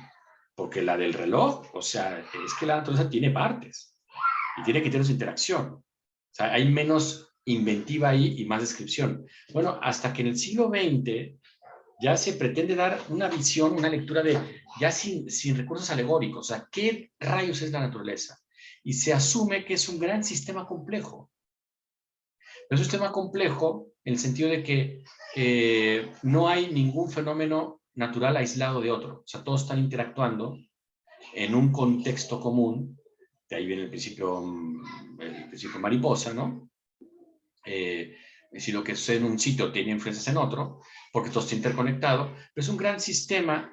Porque la del reloj, o sea, es que la naturaleza tiene partes y tiene criterios de interacción. O sea, hay menos inventiva ahí y más descripción. Bueno, hasta que en el siglo XX ya se pretende dar una visión, una lectura ya sin recursos alegóricos. O sea, ¿qué rayos es la naturaleza? Y se asume que es un gran sistema complejo. Es un sistema complejo en el sentido de que no hay ningún fenómeno natural aislado de otro. O sea, todos están interactuando en un contexto común. De ahí viene el principio mariposa, ¿no? Si lo que sucede en un sitio tiene influencias en otro, porque todo está interconectado, pero es un gran sistema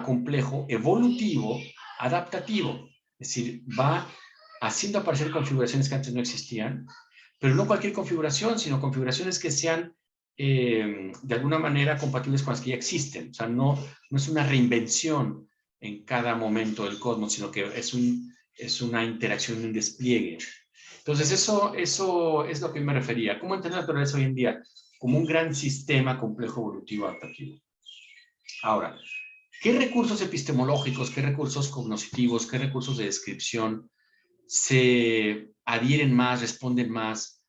complejo, evolutivo, adaptativo. Es decir, va haciendo aparecer configuraciones que antes no existían, pero no cualquier configuración, sino configuraciones que sean de alguna manera compatibles con las que ya existen. O sea, no es una reinvención en cada momento del cosmos, sino que es una interacción, un despliegue. Entonces, eso es lo que me refería. ¿Cómo entender la naturaleza hoy en día? Como un gran sistema complejo evolutivo adaptativo. Ahora, ¿qué recursos epistemológicos, qué recursos cognitivos, qué recursos de descripción se adhieren más, responden más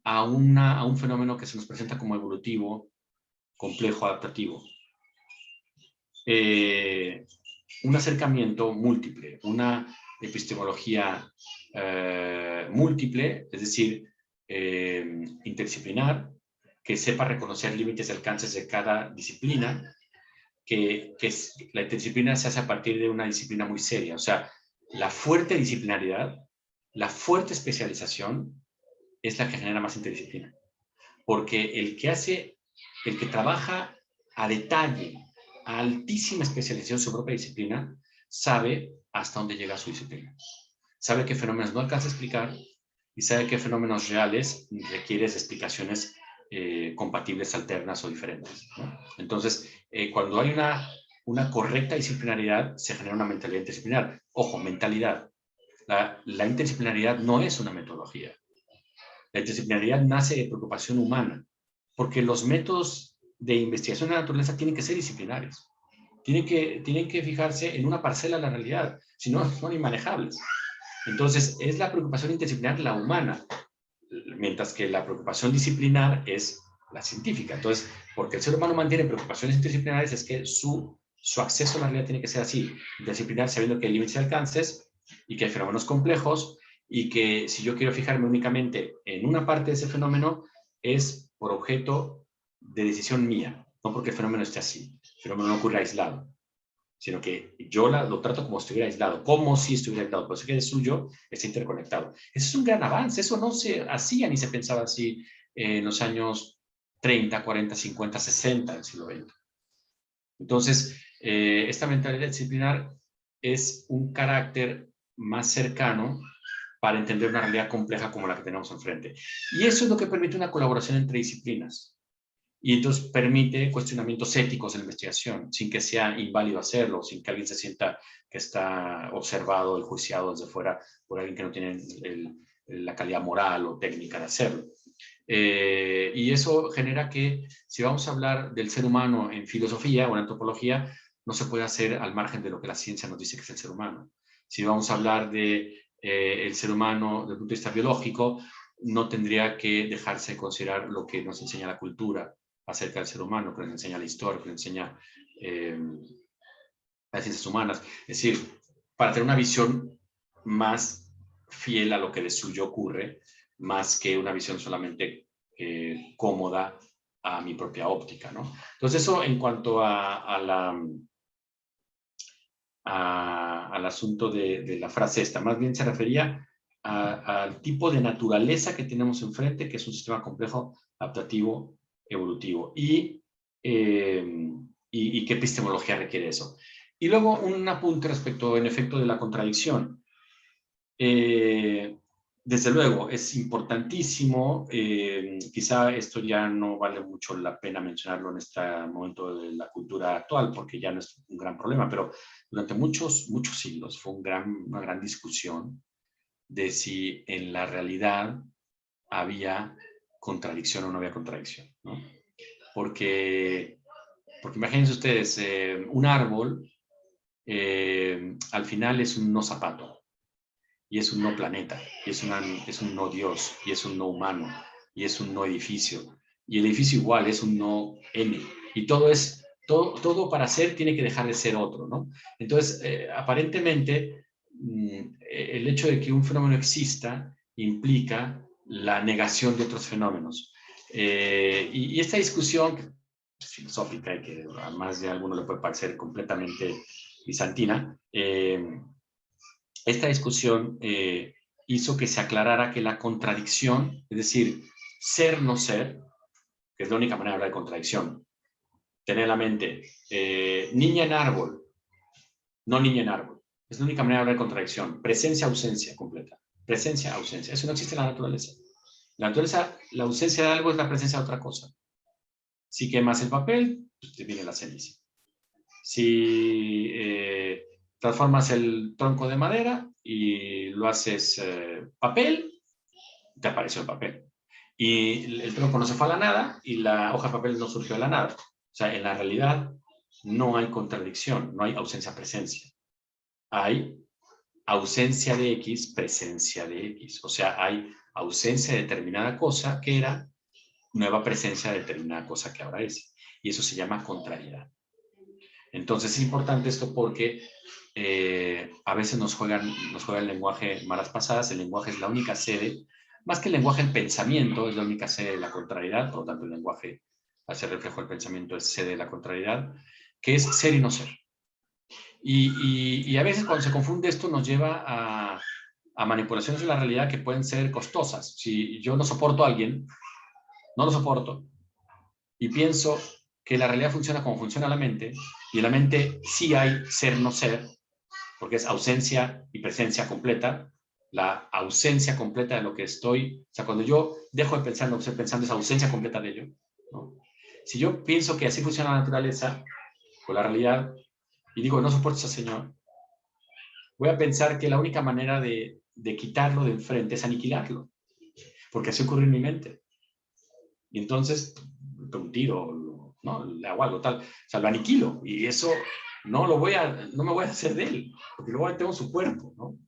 a un fenómeno que se nos presenta como evolutivo, complejo, adaptativo? Un acercamiento múltiple, una epistemología múltiple, es decir, interdisciplinar, que sepa reconocer límites y alcances de cada disciplina, que la interdisciplina se hace a partir de una disciplina muy seria. O sea, la fuerte disciplinaridad, la fuerte especialización es la que genera más interdisciplina. Porque el que trabaja a detalle, a altísima especialización en su propia disciplina, sabe hasta dónde llega su disciplina. Sabe qué fenómenos no alcanza a explicar y sabe qué fenómenos reales requieren explicaciones compatibles, alternas o diferentes, ¿no? Entonces, cuando hay una correcta disciplinaridad, se genera una mentalidad interdisciplinar. Ojo, mentalidad. La interdisciplinaridad no es una metodología. La interdisciplinaridad nace de preocupación humana, porque los métodos de investigación de la naturaleza tienen que ser disciplinares. Tienen que fijarse en una parcela de la realidad, si no, son inmanejables. Entonces, es la preocupación interdisciplinar la humana, mientras que la preocupación disciplinar es la científica. Entonces, porque el ser humano mantiene preocupaciones interdisciplinares, es que su acceso a la realidad tiene que ser así, interdisciplinar, sabiendo que hay límites y alcances y que hay fenómenos complejos y que si yo quiero fijarme únicamente en una parte de ese fenómeno, es por objeto de decisión mía, no porque el fenómeno esté así. El fenómeno no ocurre aislado, sino que yo lo trato como si estuviera aislado, como si estuviera aislado, pero si que es suyo, está interconectado. Eso es un gran avance, eso no se hacía ni se pensaba así en los años 30, 40, 50, 60 del siglo XX. Entonces, esta mentalidad disciplinar es un carácter más cercano para entender una realidad compleja como la que tenemos enfrente. Y eso es lo que permite una colaboración entre disciplinas. Y entonces permite cuestionamientos éticos en la investigación, sin que sea inválido hacerlo, sin que alguien se sienta que está observado, enjuiciado desde fuera por alguien que no tiene la calidad moral o técnica de hacerlo. Y eso genera que si vamos a hablar del ser humano en filosofía o en antropología, no se puede hacer al margen de lo que la ciencia nos dice que es el ser humano. Si vamos a hablar de el ser humano desde el punto de vista biológico, no tendría que dejarse de considerar lo que nos enseña la cultura acerca del ser humano, que nos enseña la historia, que nos enseña las ciencias humanas. Es decir, para tener una visión más fiel a lo que de suyo ocurre, más que una visión solamente cómoda a mi propia óptica, ¿no? Entonces eso en cuanto al asunto de la frase esta, más bien se refería al tipo de naturaleza que tenemos enfrente, que es un sistema complejo, adaptativo, evolutivo, y qué epistemología requiere eso. Y luego un apunte respecto, en efecto, de la contradicción. Desde luego, es importantísimo, quizá esto ya no vale mucho la pena mencionarlo en este momento de la cultura actual, porque ya no es un gran problema, pero durante muchos siglos fue una gran discusión de si en la realidad había contradicción o no había contradicción, ¿no? Porque imagínense ustedes, un árbol al final es un no zapato, y es un no planeta, y es un no Dios, y es un no humano, y es un no edificio, y el edificio igual es un no N, y todo para ser tiene que dejar de ser otro, ¿no? Entonces, aparentemente, el hecho de que un fenómeno exista implica la negación de otros fenómenos. Y esta discusión filosófica, y que a más de alguno le puede parecer completamente bizantina, esta discusión hizo que se aclarara que la contradicción, es decir, ser no ser, que es la única manera de hablar de contradicción, tener en la mente niña en árbol, no niña en árbol, es la única manera de hablar de contradicción, presencia, ausencia completa, presencia, ausencia, eso no existe en la naturaleza. La naturaleza, la ausencia de algo es la presencia de otra cosa. Si quemas el papel, pues te viene la ceniza. Si transformas el tronco de madera y lo haces papel, te apareció el papel. Y el tronco no se fue a la nada y la hoja de papel no surgió de la nada. O sea, en la realidad no hay contradicción, no hay ausencia-presencia. Hay ausencia de X, presencia de X. O sea, hay ausencia de determinada cosa que era, nueva presencia de determinada cosa que ahora es. Y eso se llama contrariedad. Entonces es importante esto porque a veces nos juega el lenguaje malas pasadas. El lenguaje es la única sede, más que el lenguaje el pensamiento, es la única sede de la contrariedad, por lo tanto el lenguaje hace reflejo del pensamiento, es sede de la contrariedad, que es ser y no ser. Y a veces cuando se confunde esto nos lleva a manipulaciones de la realidad que pueden ser costosas. Si yo no soporto a alguien, no lo soporto, y pienso que la realidad funciona como funciona la mente, y en la mente sí hay ser, no ser, porque es ausencia y presencia completa. La ausencia completa de lo que estoy, o sea, cuando yo dejo de pensar en lo que estoy pensando, es ausencia completa de ello, ¿no? Si yo pienso que así funciona la naturaleza, o la realidad, y digo, no soporto a ese señor, voy a pensar que la única manera de quitarlo de enfrente es aniquilarlo, porque así ocurre en mi mente. Y entonces, un tiro, ¿no? Le hago algo tal, o sea, lo aniquilo, y eso no me voy a hacer de él, porque luego tengo su cuerpo, ¿no?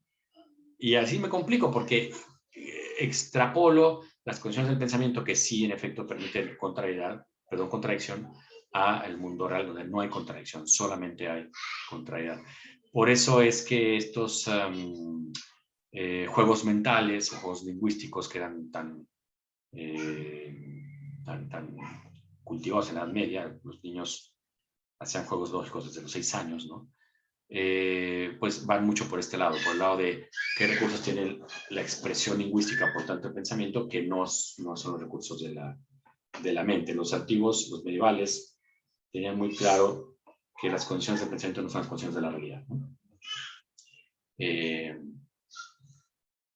Y así me complico, porque extrapolo las condiciones del pensamiento que sí, en efecto, permiten contradicción, a el mundo real, donde no hay contradicción, solamente hay contrariedad. Por eso es que estos juegos mentales o juegos lingüísticos que eran tan cultivados en la Edad Media, los niños hacían juegos lógicos desde los 6 años, ¿no? Pues van mucho por este lado, por el lado de qué recursos tiene la expresión lingüística, por tanto el pensamiento, que no son los recursos de la mente. Los antiguos, los medievales, tenían muy claro que las condiciones del pensamiento no son las condiciones de la realidad, ¿no?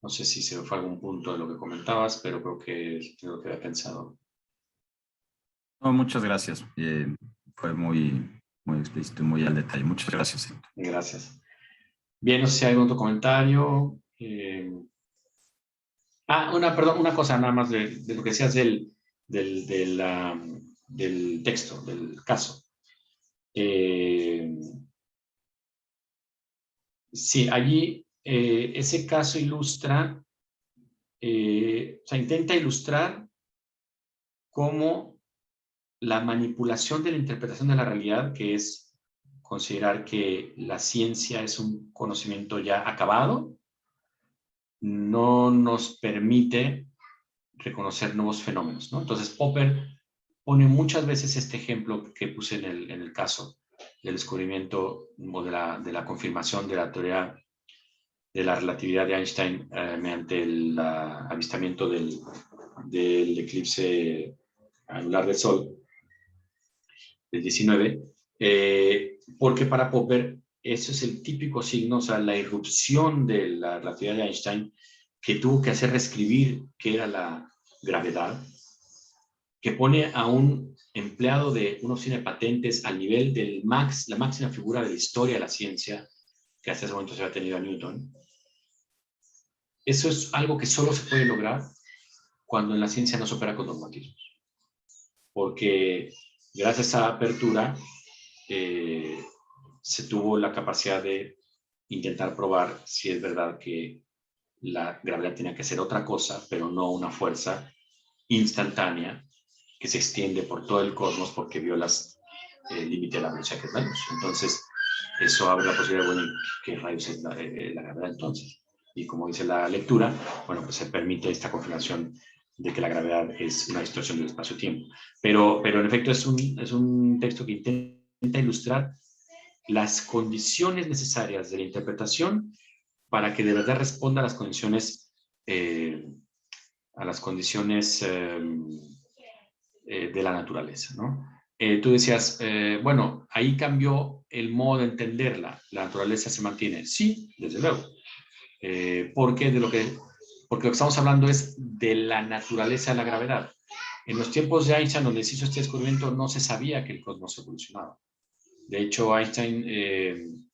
No sé si se me fue algún punto de lo que comentabas, pero creo que es lo que había pensado. No, muchas gracias. Fue muy explícito y muy al detalle. Muchas gracias. Gracias. Bien, no sé si hay algún otro comentario. Una cosa nada más de lo que decías del texto, del caso. Sí, allí ese caso ilustra, o sea, intenta ilustrar cómo la manipulación de la interpretación de la realidad, que es considerar que la ciencia es un conocimiento ya acabado, no nos permite reconocer nuevos fenómenos, ¿no? Entonces, Popper pone muchas veces este ejemplo que puse en el caso del descubrimiento o de la confirmación de la teoría de la relatividad de Einstein mediante el avistamiento del eclipse anular del Sol del 19, porque para Popper eso es el típico signo, o sea, la irrupción de la relatividad de Einstein, que tuvo que hacer reescribir qué era la gravedad, que pone a un empleado de una oficina de patentes al nivel de la máxima figura de la historia de la ciencia, que hasta ese momento se había tenido a Newton. Eso es algo que solo se puede lograr cuando en la ciencia no se opera con dogmatismos. Porque gracias a esa apertura se tuvo la capacidad de intentar probar si es verdad que la gravedad tenía que ser otra cosa, pero no una fuerza instantánea que se extiende por todo el cosmos porque viola el límite de la velocidad que es la luz. Entonces, eso abre la posibilidad de, bueno, ¿qué rayos es la gravedad entonces? Y como dice la lectura, bueno, pues se permite esta confirmación de que la gravedad es una distorsión del espacio-tiempo. Pero en efecto es un texto que intenta ilustrar las condiciones necesarias de la interpretación para que de verdad responda a las condiciones de la naturaleza, ¿no? Tú decías, bueno, ahí cambió el modo de entenderla, la naturaleza se mantiene. Sí, desde luego. Porque lo que estamos hablando es de la naturaleza de la gravedad. En los tiempos de Einstein, donde se hizo este descubrimiento, no se sabía que el cosmos evolucionaba. De hecho, Einstein,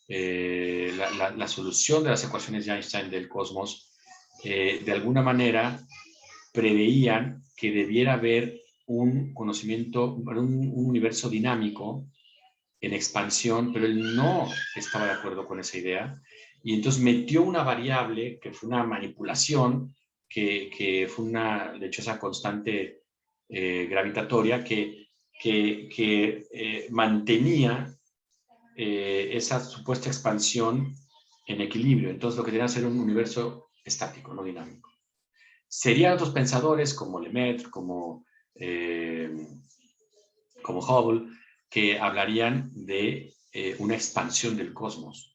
la solución de las ecuaciones de Einstein del cosmos, de alguna manera preveían que debiera haber un conocimiento, un universo dinámico en expansión, pero él no estaba de acuerdo con esa idea. Y entonces metió una variable que fue una manipulación, que fue de hecho, esa constante gravitatoria que mantenía esa supuesta expansión en equilibrio. Entonces, lo que tenía que ser un universo estático, no dinámico. Serían otros pensadores como Lemaitre, como Hubble, que hablarían de una expansión del cosmos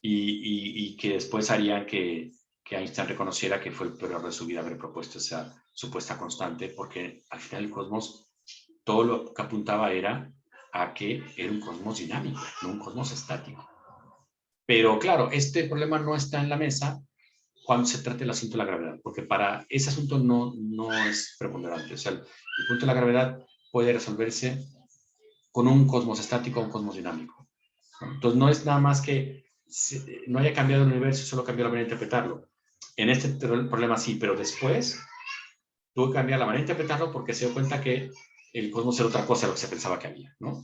y que después harían que Einstein reconociera que fue el peor error de su vida haber propuesto esa supuesta constante, porque al final el cosmos todo lo que apuntaba era a que era un cosmos dinámico, no un cosmos estático. Pero claro, este problema no está en la mesa cuando se trata del asunto de la gravedad, porque para ese asunto no es preponderante. O sea, el punto de la gravedad puede resolverse con un cosmos estático o un cosmos dinámico. Entonces, no es nada más que no haya cambiado el universo, solo cambió la manera de interpretarlo. En este problema sí, pero después tuvo que cambiar la manera de interpretarlo porque se dio cuenta que el cosmos era otra cosa de lo que se pensaba que había, ¿no?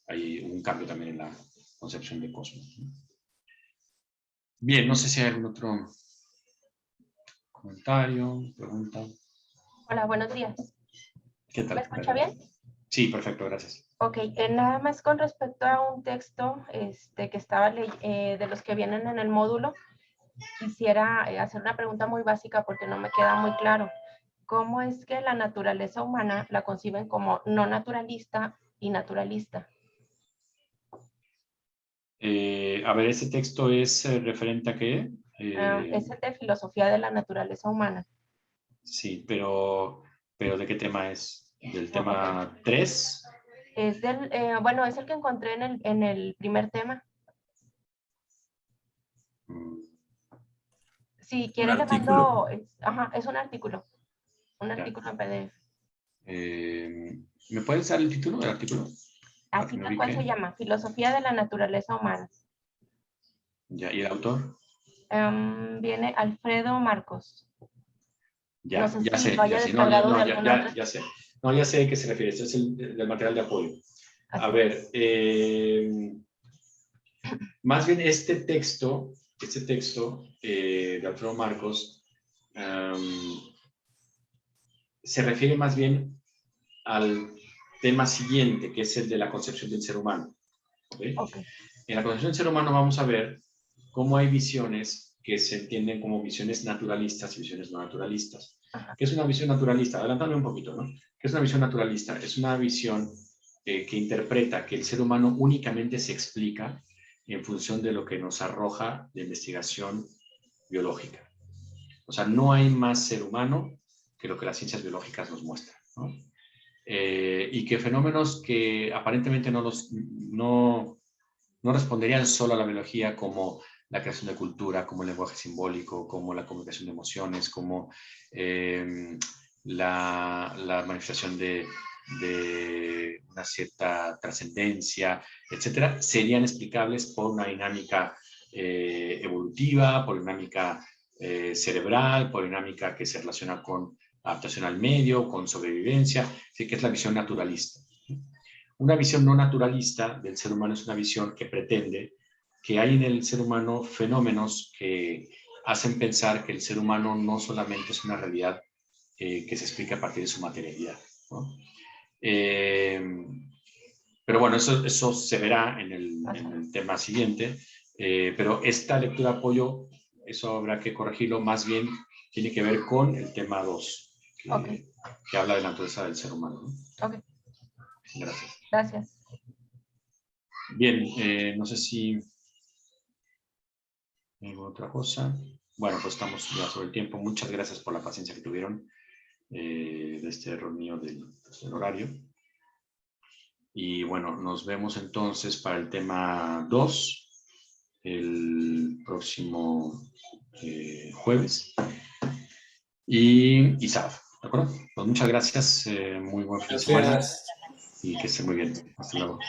Hay un cambio también en la concepción de cosmos, ¿no? Bien, no sé si hay algún otro comentario, pregunta. Hola, buenos días. ¿Qué tal? ¿Me escucha bien? Sí, perfecto, gracias. Ok, nada más con respecto a un texto que estaba de los que vienen en el módulo, quisiera hacer una pregunta muy básica porque no me queda muy claro. ¿Cómo es que la naturaleza humana la conciben como no naturalista y naturalista? A ver, ¿ese texto es referente a qué? Es el de filosofía de la naturaleza humana. Sí, pero ¿de qué tema es? ¿Del tema 3? Es del, bueno, es el que encontré en el primer tema. Si quiere le mando, ajá, es un artículo en PDF. ¿Me puedes dar el título del artículo? Así tal cual se llama, Filosofía de la Naturaleza Humana. Ya, ¿y el autor? Viene Alfredo Marcos. Ya, no sé ya si sé, lo haya descargado de alguna otra. ya sé. No, ya sé de qué se refiere. Este es el del material de apoyo. Así. A ver, más bien este texto de Alfredo Marcos se refiere más bien al tema siguiente, que es el de la concepción del ser humano. ¿Okay? Okay. En la concepción del ser humano vamos a ver cómo hay visiones que se entienden como visiones naturalistas y visiones no naturalistas. Ajá. ¿Qué es una visión naturalista? Adelántame un poquito, ¿no? ¿Qué es una visión naturalista? Es una visión que interpreta que el ser humano únicamente se explica en función de lo que nos arroja la investigación biológica. O sea, no hay más ser humano que lo que las ciencias biológicas nos muestran, ¿no? Y que fenómenos que aparentemente no responderían solo a la biología, como la creación de cultura, como el lenguaje simbólico, como la comunicación de emociones, como la manifestación de una cierta trascendencia, etcétera, serían explicables por una dinámica evolutiva, por dinámica cerebral, por dinámica que se relaciona con adaptación al medio, con sobrevivencia, así que es la visión naturalista. Una visión no naturalista del ser humano es una visión que pretende que hay en el ser humano fenómenos que hacen pensar que el ser humano no solamente es una realidad que se explica a partir de su materialidad, ¿no? Pero bueno, eso se verá en el tema siguiente, pero esta lectura de apoyo, eso habrá que corregirlo, más bien tiene que ver con el tema 2, que habla de la naturaleza del ser humano, ¿no? Okay. Gracias. Gracias. Bien, no sé si hay otra cosa. Bueno, pues estamos ya sobre el tiempo. Muchas gracias por la paciencia que tuvieron de este error mío del horario. Y bueno, nos vemos entonces para el tema 2 el próximo jueves y sábado. ¿De acuerdo? Pues muchas gracias. Muy buen fin de semana y que esté muy bien. Hasta luego.